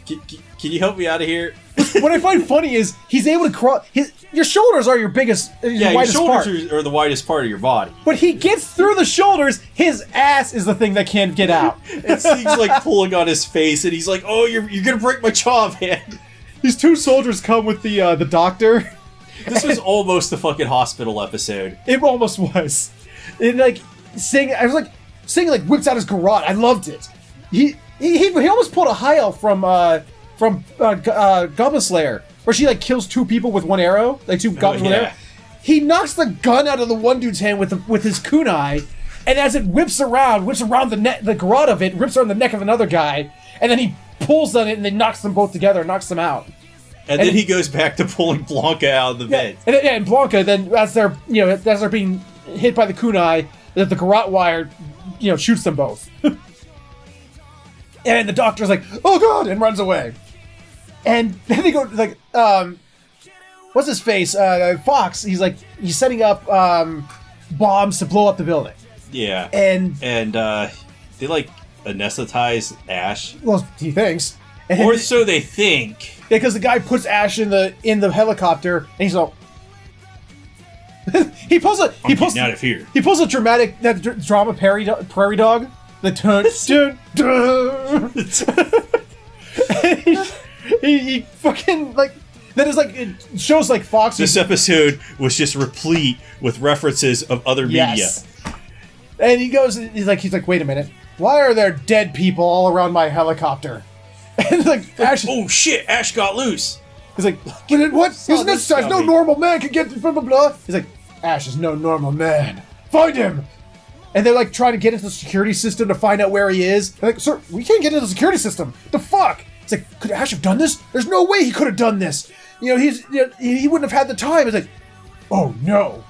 "Can you help me out of here?" What I find funny is he's able to crawl. Your shoulders are your biggest, your widest part. Your shoulders are the widest part of your body. But he gets through the shoulders. His ass is the thing that can't get out. And Sting's like pulling on his face, and he's like, "Oh, you're gonna break my jaw, man." These two soldiers come with the doctor. This was almost the fucking hospital episode. It almost was. And Sing whips out his garrote. I loved it. He almost pulled a high elf from Goblin Slayer, where she kills 2 people with 1 arrow, like 2 goblins with 1 arrow. He knocks the gun out of the one dude's hand with his kunai, and as it whips around the neck, the garrote of it rips around the neck of another guy, and then he pulls on it and then knocks them both together, knocks them out. And then he goes back to pulling Blanca out of the vent. And Blanca then, as they're being hit by the kunai, the garrote wire shoots them both. And the doctor's like, "Oh God," and runs away. And then they go like, what's his face? Fox. He's setting up bombs to blow up the building. Yeah. And they like anesthetize Ash. Well, he thinks. Or so they think. Yeah, because the guy puts Ash in the helicopter, and he's all. he pulls out of here. He pulls a dramatic drama prairie dog. The dun. he fucking like. That is like, it shows like Fox. This episode was just replete with references of other media. And he's like, wait a minute. Why are there dead people all around my helicopter? And like, Ash. Oh shit, Ash got loose. He's like, what? Isn't this size? No normal man can get blah, blah, blah. He's like, Ash is no normal man. Find him. And they're like trying to get into the security system to find out where he is. They're like, sir, we can't get into the security system. The fuck? It's like, could Ash have done this? There's no way he could have done this. He wouldn't have had the time. It's like, oh no.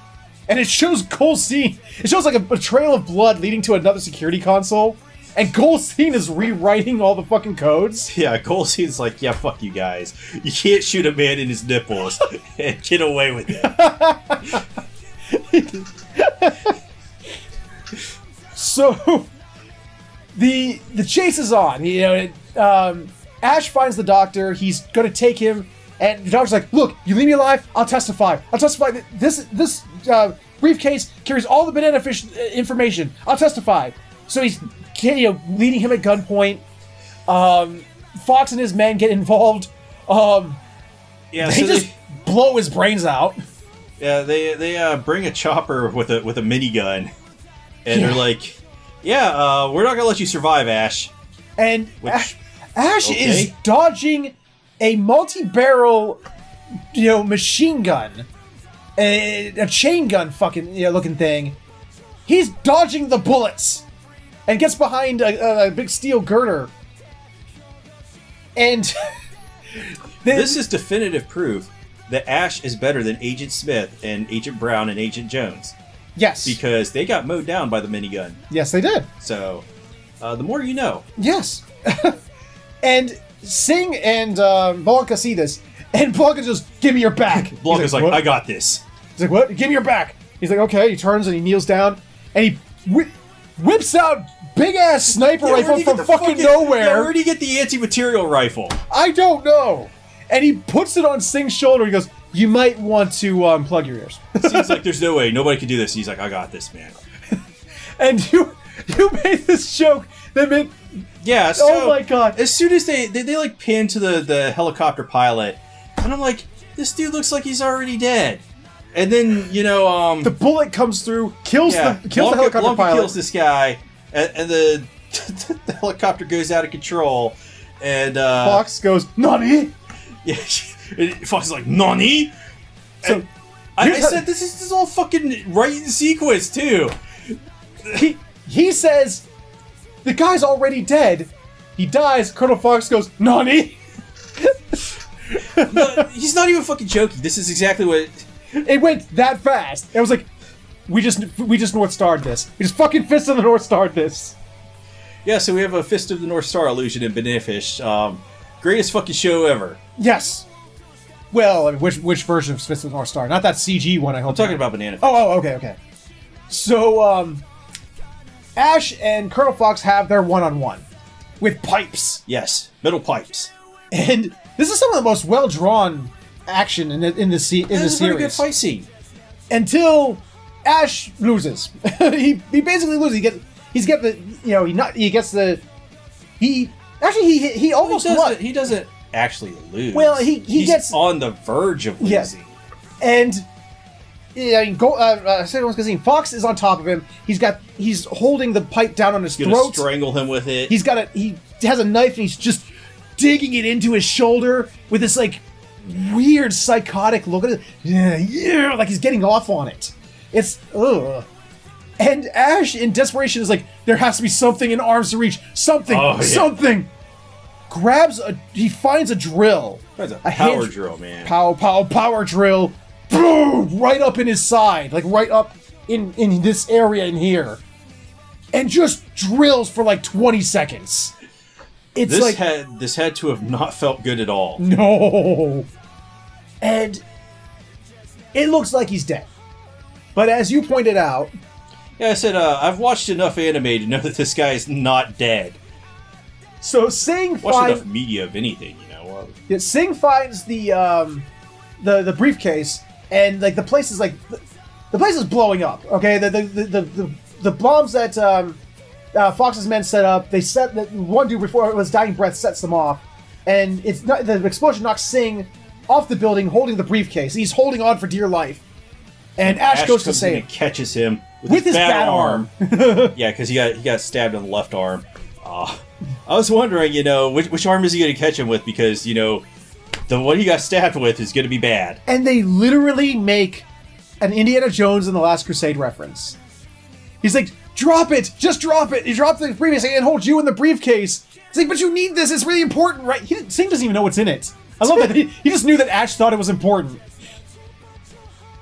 And it shows Golstein. It shows like a trail of blood leading to another security console. And Golstein is rewriting all the fucking codes. Yeah, Goldstein's like, yeah, fuck you guys. You can't shoot a man in his nipples and get away with it. So, the chase is on. Ash finds the doctor. He's going to take him. And the doctor's like, look, you leave me alive, I'll testify. I'll testify that this briefcase carries all the banana fish information. I'll testify. So he's leading him at gunpoint. Fox and his men get involved. They just blow his brains out. Yeah, they bring a chopper with a minigun. And they're like, we're not going to let you survive, Ash. And Ash is dodging a multi-barrel, machine gun, a chain gun fucking looking thing. He's dodging the bullets and gets behind a big steel girder. And this is definitive proof that Ash is better than Agent Smith and Agent Brown and Agent Jones. Yes. Because they got mowed down by the minigun. Yes, they did. So, the more you know. Yes. And Singh and Blanca see this, and Blanca just, give me your back. Blanca's like, I got this. He's like, what? Give me your back. He's like, okay. He turns and he kneels down, and he whips out big-ass sniper rifle from fucking nowhere. Yeah, where did he get the anti-material rifle? I don't know. And he puts it on Singh's shoulder. He goes, you might want to plug your ears. Seems like there's no way. Nobody can do this. He's like, I got this, man. And you made this joke that made... Yeah, so oh my god. As soon as they like pan to the helicopter pilot, and I'm like, this dude looks like he's already dead. And then, the bullet comes through, kills the helicopter pilot. Kills this guy, and the helicopter goes out of control, and Fox goes, Nani? Yeah, Fox is like, Nani? So I said this is all fucking right in sequence too. He says the guy's already dead. He dies. Colonel Fox goes, Nani? No, he's not even fucking joking. This is exactly what it went that fast. It was like, we just North Starred this. We just fucking Fist of the North Starred this. Yeah, so we have a Fist of the North Star illusion in Banana Fish. Greatest fucking show ever. Yes. Well, I mean, which version of Fist of the North Star? Not that CG one. I'm talking about Banana Fish. Oh, okay. So, Ash and Colonel Fox have their one-on-one with pipes. Yes, metal pipes. And this is some of the most well-drawn action in the series. This is a pretty good fight scene. Until Ash loses. he basically loses. He almost won. He doesn't actually lose. Well, he's gets on the verge of losing. Yeah. And Fox is on top of him. He's holding the pipe down on his throat. Gonna strangle him with it. He has a knife and he's just digging it into his shoulder with this like weird psychotic look at it. Yeah, like he's getting off on it. It's ugh. And Ash, in desperation, is like, there has to be something in arm's reach. Something. He finds a drill. That's a power drill, man. Power drill. Boom! Right up in his side. Like, right up in this area in here. and just drills for like 20 seconds. It's this had to have not felt good at all. No. And it looks like he's dead. But as you pointed out... Yeah, I said, I've watched enough anime to know that this guy is not dead. So Sing watched enough media of anything, you know. Yeah, Sing finds the briefcase, and like the place is like... The place is blowing up, okay? The bombs that Fox's men set up, they set... that one dude before it was dying breath sets them off, and it's not, the explosion knocks Sing off the building holding the briefcase. He's holding on for dear life. And Ash goes to save him. Catches him with his bad arm. Yeah, because he got stabbed in the left arm. I was wondering, you know, which arm is he going to catch him with? Because, you know, the one he got stabbed with is going to be bad. And they literally make an Indiana Jones and the Last Crusade reference. He's like, drop it! Just drop it! He dropped the briefcase and holds you in the briefcase. He's like, but you need this, it's really important, right? Sing doesn't even know what's in it. I love that. He just knew that Ash thought it was important.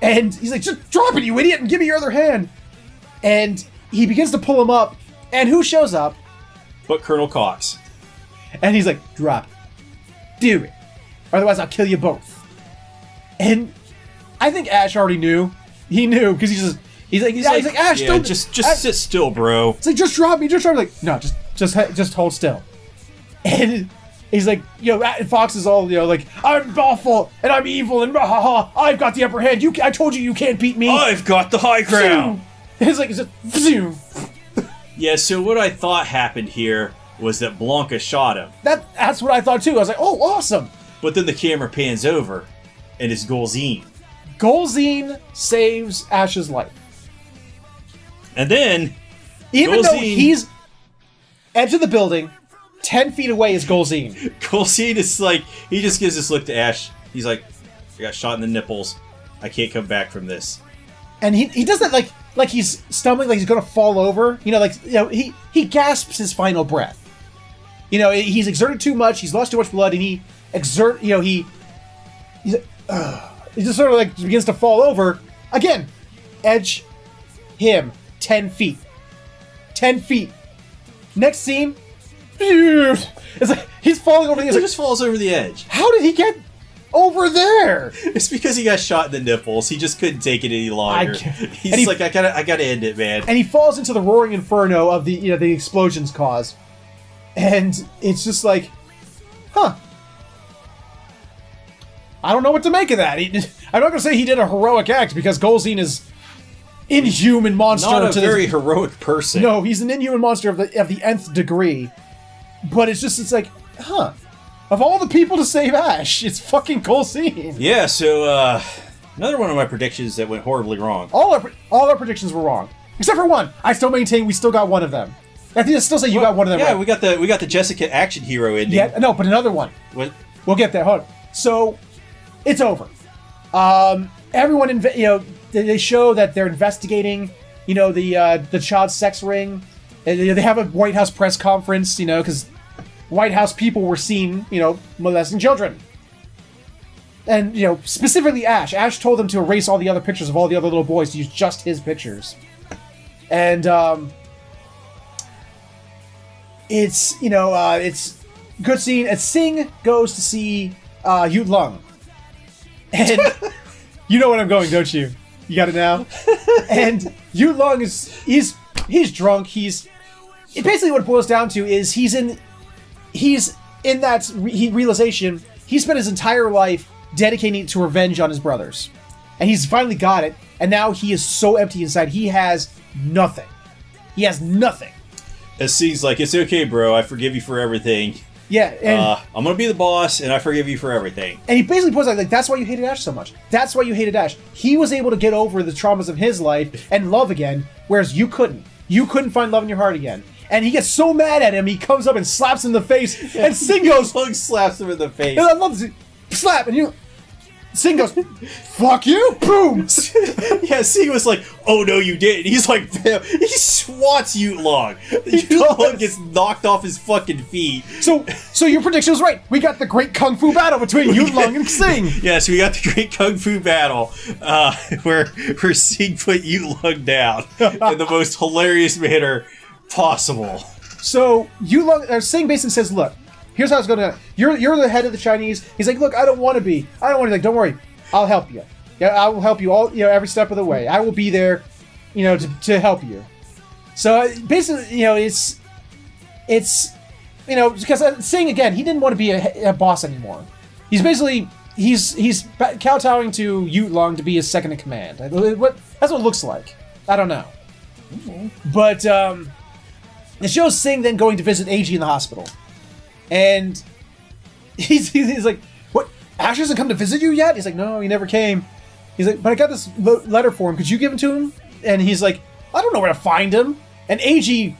And he's like, just drop it, you idiot, and give me your other hand. And he begins to pull him up. And who shows up? But Colonel Cox. And he's like, drop it. Do it. Otherwise I'll kill you both. And I think Ash already knew. He knew, because he's like, Ash, yeah, don't... Just Ash, sit still, bro. It's like, just drop me, just drop me. Like, no, just hold still. And... he's like, you know, Fox is all, you know, like, I'm awful, and I'm evil, and I've got the upper hand. I told you can't beat me. I've got the high ground. It's like, yeah, so what I thought happened here was that Blanca shot him. That's what I thought, too. I was like, oh, awesome. But then the camera pans over, and it's Golzine. Golzine saves Ash's life. And then, even though he's edge of the building... 10 feet away is Golzine. Golzine is like, he just gives this look to Ash. He's like, I got shot in the nipples. I can't come back from this. And he does that like he's stumbling, like he's gonna fall over. You know, like, you know, he gasps his final breath. You know, he's exerted too much. He's lost too much blood, and he just sort of like begins to fall over again. Edge him 10 feet. 10 feet. Next scene. It's like he's falling over the edge. He just falls over the edge. How did he get over there? It's because he got shot in the nipples. He just couldn't take it any longer. He's like, I gotta end it, man. And he falls into the roaring inferno of the explosions cause. And it's just like, huh. I don't know what to make of that. I'm not gonna say he did a heroic act, because Golzine is inhuman monster. Not a very heroic person. No, he's an inhuman monster of the nth degree. But it's like, huh. Of all the people to save Ash, it's fucking Golzine. Yeah, so, another one of my predictions that went horribly wrong. All our predictions were wrong. Except for one. I still maintain we still got one of them. I think I still say you got one of them right. Yeah, we got the Jessica action hero ending. Yeah, no, but another one. What? We'll get there. Hold on. So, it's over. Everyone, they show that they're investigating, the child sex ring. They have a White House press conference, because White House people were seen, molesting children. And, specifically Ash. Ash told them to erase all the other pictures of all the other little boys to use just his pictures. And, it's good scene. And Sing goes to see Yu Lung. And you know what I'm going, don't you? You got it now? And Yu Lung he's drunk. Basically what it boils down to is he's in that realization. He spent his entire life dedicating it to revenge on his brothers. And he's finally got it. And now he is so empty inside. He has nothing. He has nothing. As Sing's like, it's okay, bro. I forgive you for everything. Yeah, and I'm gonna be the boss, and I forgive you for everything. And he basically points out, like, that's why you hated Ash so much. That's why you hated Ash. He was able to get over the traumas of his life and love again, whereas you couldn't. You couldn't find love in your heart again. And he gets so mad at him, he comes up and slaps him in the face, and Sing goes... Lung slaps him in the face. And I love this. Slap, and Sing goes, fuck you, boom! Yeah, Sing was like, oh no you didn't. He's like, he swats Yu Lung. Yu Lung gets knocked off his fucking feet. So your prediction was right. We got the great kung fu battle between Yu Lung and Sing. Yeah, so we got the great kung fu battle where Sing put Yu Lung down in the most hilarious manner possible? So Singh basically says, look, here's how it's gonna. You're the head of the Chinese. He's like, look, I don't want to be. I don't want to. Like, don't worry, I'll help you. Yeah, I will help you all. Every step of the way. I will be there, to help you. So basically, it's because Singh again, he didn't want to be a boss anymore. He's basically he's kowtowing to Yutlong to be his second in command. That's what it looks like. I don't know, but it shows Singh then going to visit AG in the hospital, and he's like, "What? Ash hasn't come to visit you yet?" He's like, "No, he never came." He's like, "But I got this letter for him. Could you give it to him?" And he's like, "I don't know where to find him." And AG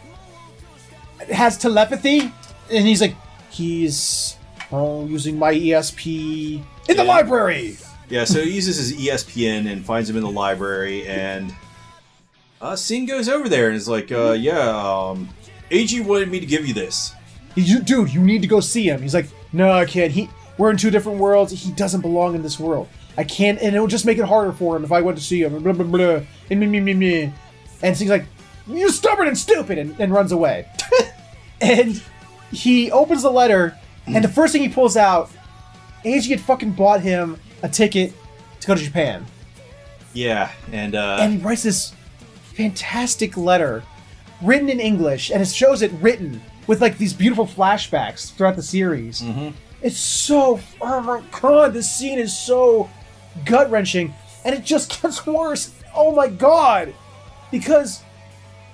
has telepathy, and he's like, "He's using my ESP in the library." Yeah, so he uses his ESPN and finds him in the library, and Singh goes over there and is like, AG wanted me to give you this. Dude, you need to go see him. He's like, "No, I can't. We're in two different worlds. He doesn't belong in this world. I can't, and it would just make it harder for him if I went to see him." Blah, blah, blah, and me. And Singh's like, "You're stubborn and stupid," and runs away. And he opens the letter, and the first thing he pulls out, AG had fucking bought him a ticket to go to Japan. Yeah, and he writes this fantastic letter, written in English, and it shows it written with like these beautiful flashbacks throughout the series. Mm-hmm. It's so, oh my god, this scene is so gut-wrenching, and it just gets worse. Oh my god! Because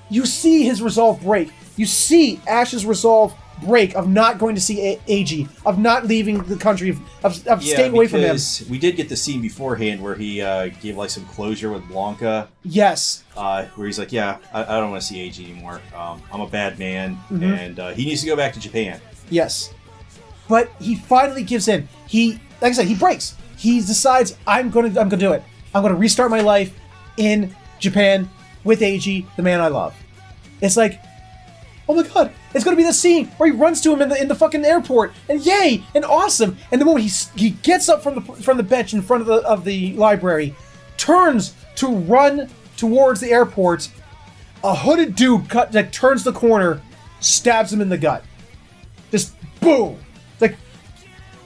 you see his resolve break. You see Ash's resolve break of not going to see AG, of not leaving the country, of staying away from him. We did get the scene beforehand where he gave like some closure with Blanca. Yes. Where he's like, I don't want to see AG anymore. I'm a bad man, Mm-hmm. and he needs to go back to Japan. Yes. But he finally gives in. Like I said, he breaks. He decides, I'm gonna do it. I'm gonna restart my life in Japan with AG, the man I love. It's like, oh my god, it's gonna be the scene where he runs to him in the fucking airport, and yay, and awesome. And the moment he gets up from the bench in front of the library, turns to run towards the airport, a hooded dude turns the corner, stabs him in the gut. Just boom. Like,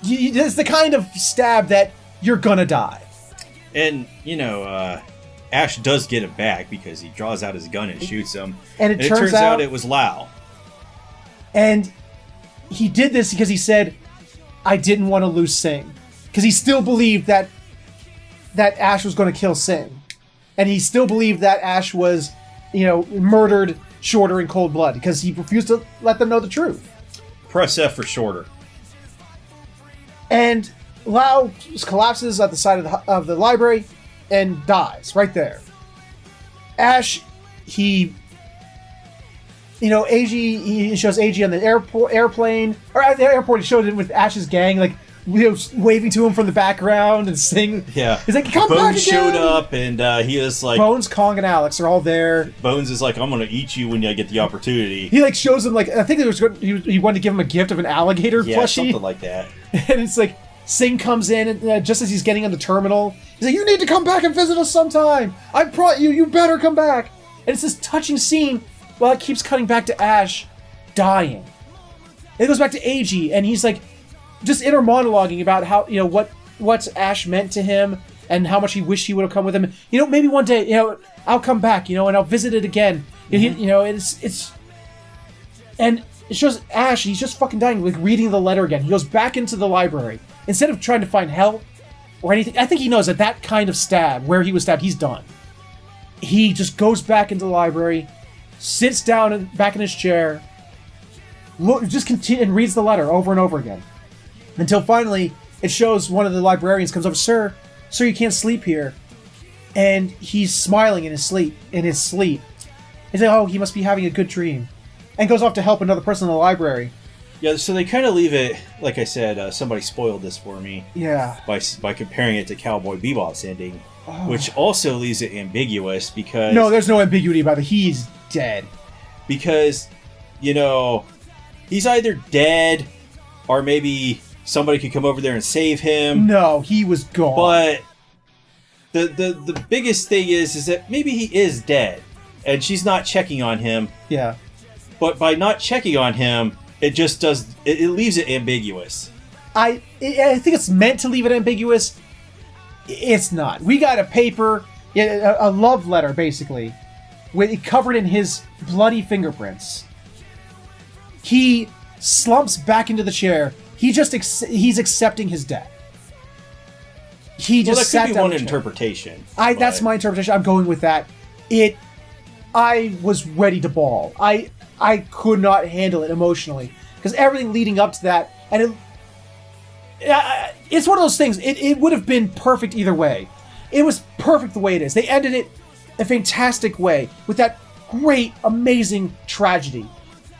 it's the kind of stab that you're gonna die. And, Ash does get him back because he draws out his gun and shoots him. And it turns out it was Lao. And he did this because he said, I didn't want to lose Singh. Because he still believed that Ash was going to kill Singh. And he still believed that Ash was, murdered Shorter in cold blood. Because he refused to let them know the truth. Press F for Shorter. And Lao collapses at the side of the library and dies right there. Ash, he shows AG on the airplane, or at the airport. He showed it with Ash's gang, like waving to him from the background and singing. Yeah, he's like, "Come back again!" Bones showed up, and he is like, Bones, Kong, and Alex are all there. Bones is like, "I'm gonna eat you when I get the opportunity." He shows him I think he wanted to give him a gift of an alligator plushie, something like that. And it's like Singh comes in, and just as he's getting on the terminal, he's like, "You need to come back and visit us sometime. You better come back." And it's this touching scene while it keeps cutting back to Ash dying. And it goes back to AG, and he's like just inner monologuing about how what Ash meant to him and how much he wished he would have come with him. Maybe one day, I'll come back, and I'll visit it again. It's and it shows Ash, he's just fucking dying, reading the letter again. He goes back into the library. Instead of trying to find help or anything, I think he knows that kind of stab, where he was stabbed, he's done. He just goes back into the library, sits down back in his chair, and reads the letter over and over again. Until finally, it shows one of the librarians comes over, Sir, you can't sleep here. And he's smiling in his sleep. He's like, oh, he must be having a good dream. And goes off to help another person in the library. Yeah, so they kind of leave it, like I said, somebody spoiled this for me. Yeah. By comparing it to Cowboy Bebop's ending, which also leaves it ambiguous because... No, there's no ambiguity about it. He's dead. Because, he's either dead or maybe somebody could come over there and save him. No, he was gone. But the biggest thing is that maybe he is dead and she's not checking on him. Yeah. but by not checking on him, it just does. It leaves it ambiguous. I think it's meant to leave it ambiguous. It's not. We got a paper, a love letter, basically, covered in his bloody fingerprints. He slumps back into the chair. He's accepting his death. He just that could be one down interpretation. That's my interpretation. I'm going with that. I was ready to bawl. I could not handle it emotionally because everything leading up to that, and it's one of those things. It would have been perfect either way. It was perfect the way it is. They ended it a fantastic way with that great, amazing tragedy.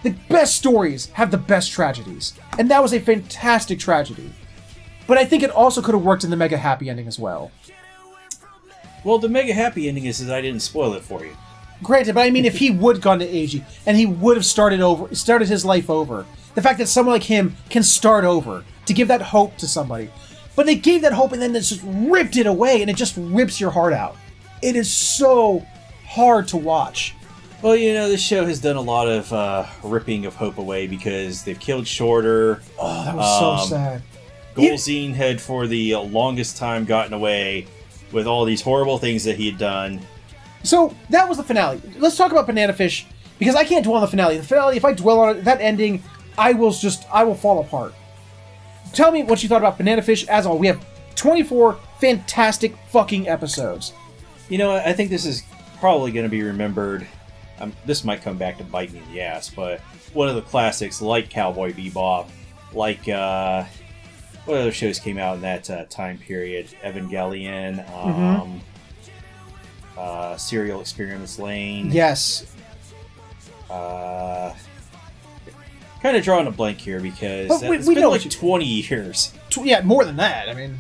The best stories have the best tragedies, and that was a fantastic tragedy. But I think it also could have worked in the mega happy ending as well. Well, the mega happy ending is that I didn't spoil it for you. Granted, but I mean, if he would have gone to AG and he would have started his life over, the fact that someone like him can start over to give that hope to somebody, but they gave that hope and then they just ripped it away, and it just rips your heart out. It is so hard to watch. Well, this show has done a lot of ripping of hope away because they've killed Shorter. Oh, that was so sad. Golzine had, for the longest time, gotten away with all these horrible things that he had done. So, that was the finale. Let's talk about Banana Fish, because I can't dwell on the finale. The finale, if I dwell on it, that ending, I will fall apart. Tell me what you thought about Banana Fish as all. We have 24 fantastic fucking episodes. I think this is probably going to be remembered. This might come back to bite me in the ass, but one of the classics, like Cowboy Bebop, like, what other shows came out in that time period? Evangelion, Serial Experiments Lane. Yes. Kind of drawing a blank here because it's we been know like 20 years. Yeah, more than that. I mean,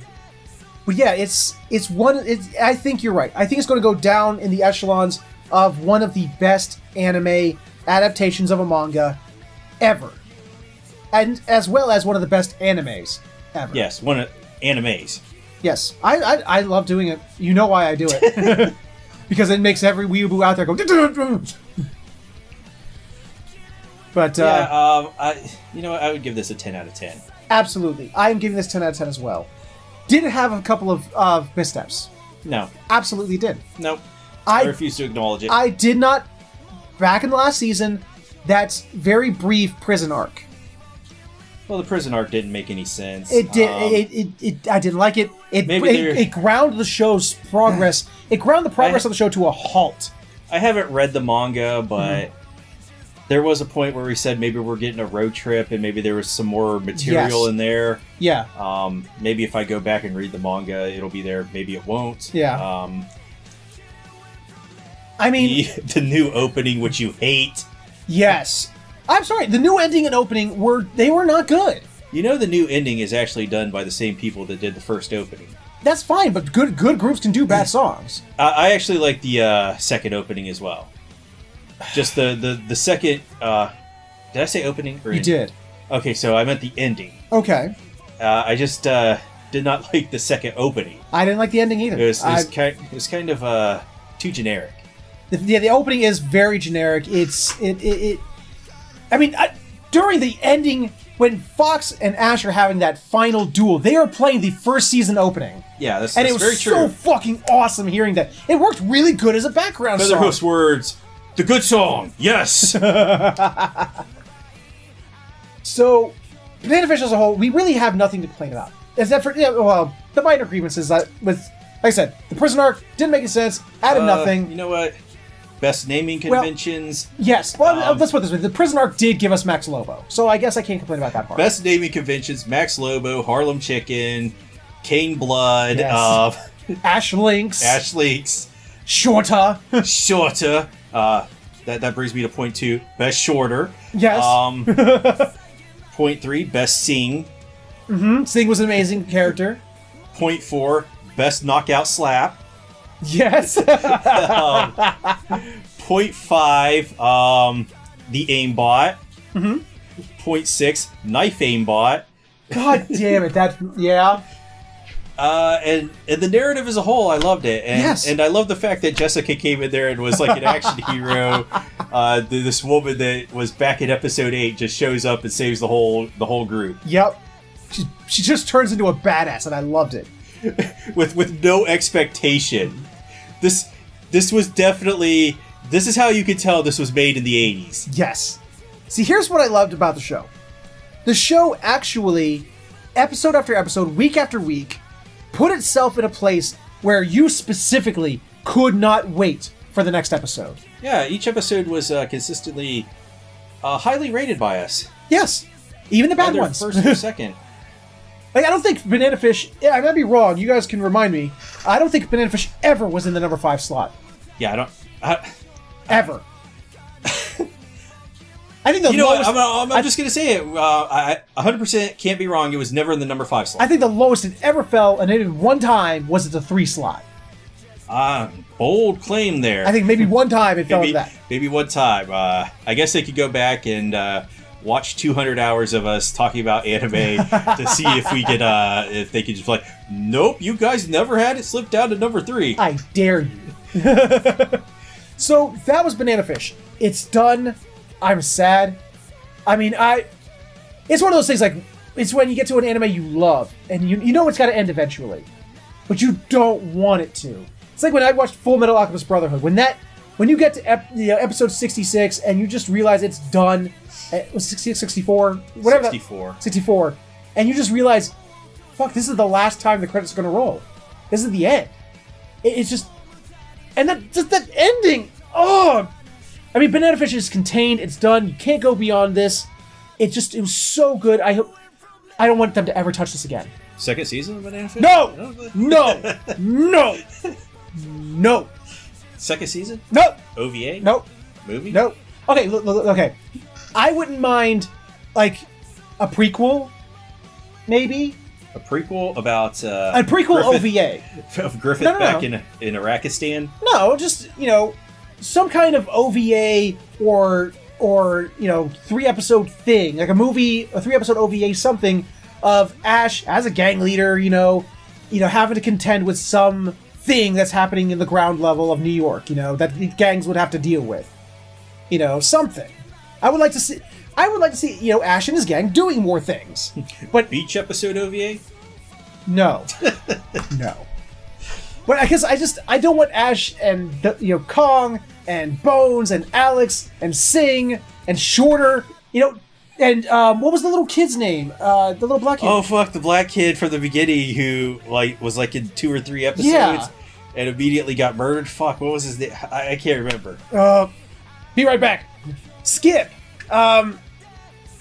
but yeah, I think you're right. I think it's going to go down in the echelons of one of the best anime adaptations of a manga ever, and as well as one of the best animes ever. Yes, one of animes. Yes, I love doing it. You know why I do it? Because it makes every weeaboo out there go. But I would give this a 10 out of 10. Absolutely, I am giving this 10 out of 10 as well. Did it have a couple of missteps? No, absolutely did. Nope. I refuse to acknowledge it. I did not. Back in the last season, that very brief prison arc. Well, the prison arc didn't make any sense. It did. I didn't like it. It ground the show's progress. It ground the progress of the show to a halt. I haven't read the manga, but there was a point where we said maybe we're getting a road trip, and maybe there was some more material in there. Yeah. Maybe if I go back and read the manga, it'll be there. Maybe it won't. Yeah. I mean, the new opening, which you hate. Yes. I'm sorry. The new ending and opening were not good. The new ending is actually done by the same people that did the first opening. That's fine, but good groups can do bad songs. I actually like the second opening as well. Just the second. Did I say opening? Or you did. Okay, so I meant the ending. Okay. I just did not like the second opening. I didn't like the ending either. It was kind of too generic. The opening is very generic. I mean, during the ending, when Fox and Ash are having that final duel, they are playing the first season opening. Yeah, that's and it very was true. So fucking awesome hearing that. It worked really good as a background song. Featherhoof's words, the good song, yes. So, Banana Fish as a whole, we really have nothing to complain about. Except for the minor grievances that with, like I said, the prison arc didn't make any sense. Added nothing. You know what? Best naming conventions. Well, yes. Well, let's put it this way. The prison arc did give us Max Lobo, so I guess I can't complain about that part. Best naming conventions: Max Lobo, Harlem Chicken, Kane Blood, Ash Lynx, Shorter. That brings me to point 2. Best Shorter. Yes. Point 3. Best Sing. Sing was an amazing character. Point 4. Best Knockout Slap. Yes. Point 5. The Aimbot. Point 6. Knife Aimbot. God damn it! Yeah. And the narrative as a whole, I loved it. And, Yes. and I love the fact that Jessica came in there and was like an action hero. This woman that was back in episode 8 just shows up and saves the whole group. Yep. She just turns into a badass, and I loved it. with no expectation. This was definitely... This is how you could tell this was made in the 80s. Yes. See, here's what I loved about the show. The show actually, episode after episode, week after week, put itself in a place where you specifically could not wait for the next episode. Yeah, each episode was consistently highly rated by us. Yes. Even the bad Either ones. first or second. Like, I don't think Banana Fish... I might be wrong. You guys can remind me. I don't think Banana Fish ever was in the number 5 slot. Yeah, Ever. I think the You know lowest... what? I'm just going to say it. I 100% can't be wrong. It was never in the number 5 slot. I think the lowest it ever fell, and maybe one time, was at the 3 slot. Bold claim there. I think maybe one time it fell into that. Maybe one time. I guess they could go back and watch 200 hours of us talking about anime to see if we could, if they could just like, nope, you guys never had it slip down to number 3. I dare you. So that was Banana Fish. It's done. I'm sad. I mean, it's one of those things like, it's when you get to an anime you love, and you know it's got to end eventually, but you don't want it to. It's like when I watched Full Metal Alchemist Brotherhood. When you get to episode 66 and you just realize it's done. It was 66, 64, whatever. 64. 64, and you just realize, fuck, this is the last time the credits are going to roll. This is the end. It's just, and that ending. Oh, I mean, Banana Fish is contained. It's done. You can't go beyond this. It was so good. I don't want them to ever touch this again. Second season of Banana Fish? No. Second season? No. OVA? No. Movie? No. Okay, look, okay. I wouldn't mind, like, a prequel, maybe. A prequel about A prequel Griffith, OVA. of Griffith No. back in Iraqistan? No, just, some kind of OVA or 3-episode thing, like a 3-episode OVA, something of Ash as a gang leader, having to contend with some thing that's happening in the ground level of New York, that the gangs would have to deal with. Something. I would like to see Ash and his gang doing more things. But Beach episode OVA? no. No. But because I don't want Ash and Kong and Bones and Alex and Sing and Shorter, and what was the little kid's name? The little black kid. Oh fuck, the black kid from the beginning who was in 2 or 3 episodes Yeah. and immediately got murdered. Fuck, what was his name? I can't remember. Be right back. Skip.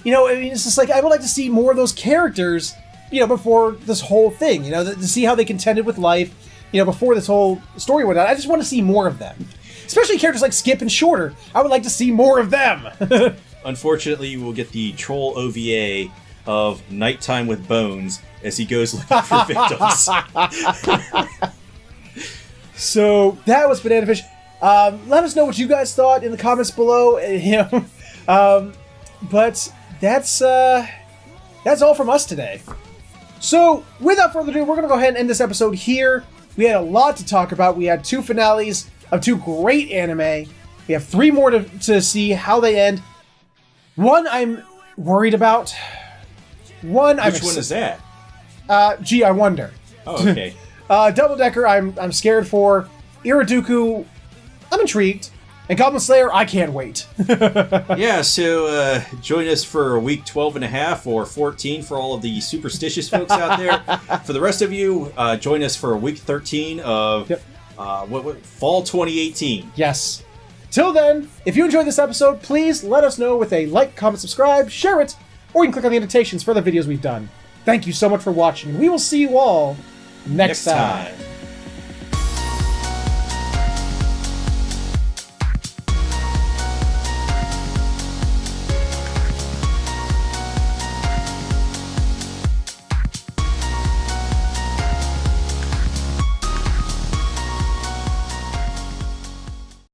It's just like I would like to see more of those characters, before this whole thing, to see how they contended with life, before this whole story went on. I just want to see more of them. Especially characters like Skip and Shorter. I would like to see more of them. Unfortunately, you will get the troll OVA of Nighttime with Bones as he goes looking for victims. So that was Banana Fish. Let us know what you guys thought in the comments below. But that's all from us today. So without further ado, we're going to go ahead and end this episode here. We had a lot to talk about. We had 2 finales of 2 great anime. We have 3 more to see how they end. One I'm worried about. Which one is that? Gee, I wonder. Oh, okay. Double Decker, I'm scared for. Iraduku, I'm intrigued. And Goblin Slayer, I can't wait. Yeah, so join us for week 12 and a half or 14 for all of the superstitious folks out there. For the rest of you, join us for week 13 of fall 2018. Yes. Till then, if you enjoyed this episode, please let us know with a like, comment, subscribe, share it, or you can click on the annotations for the videos we've done. Thank you so much for watching. We will see you all next time.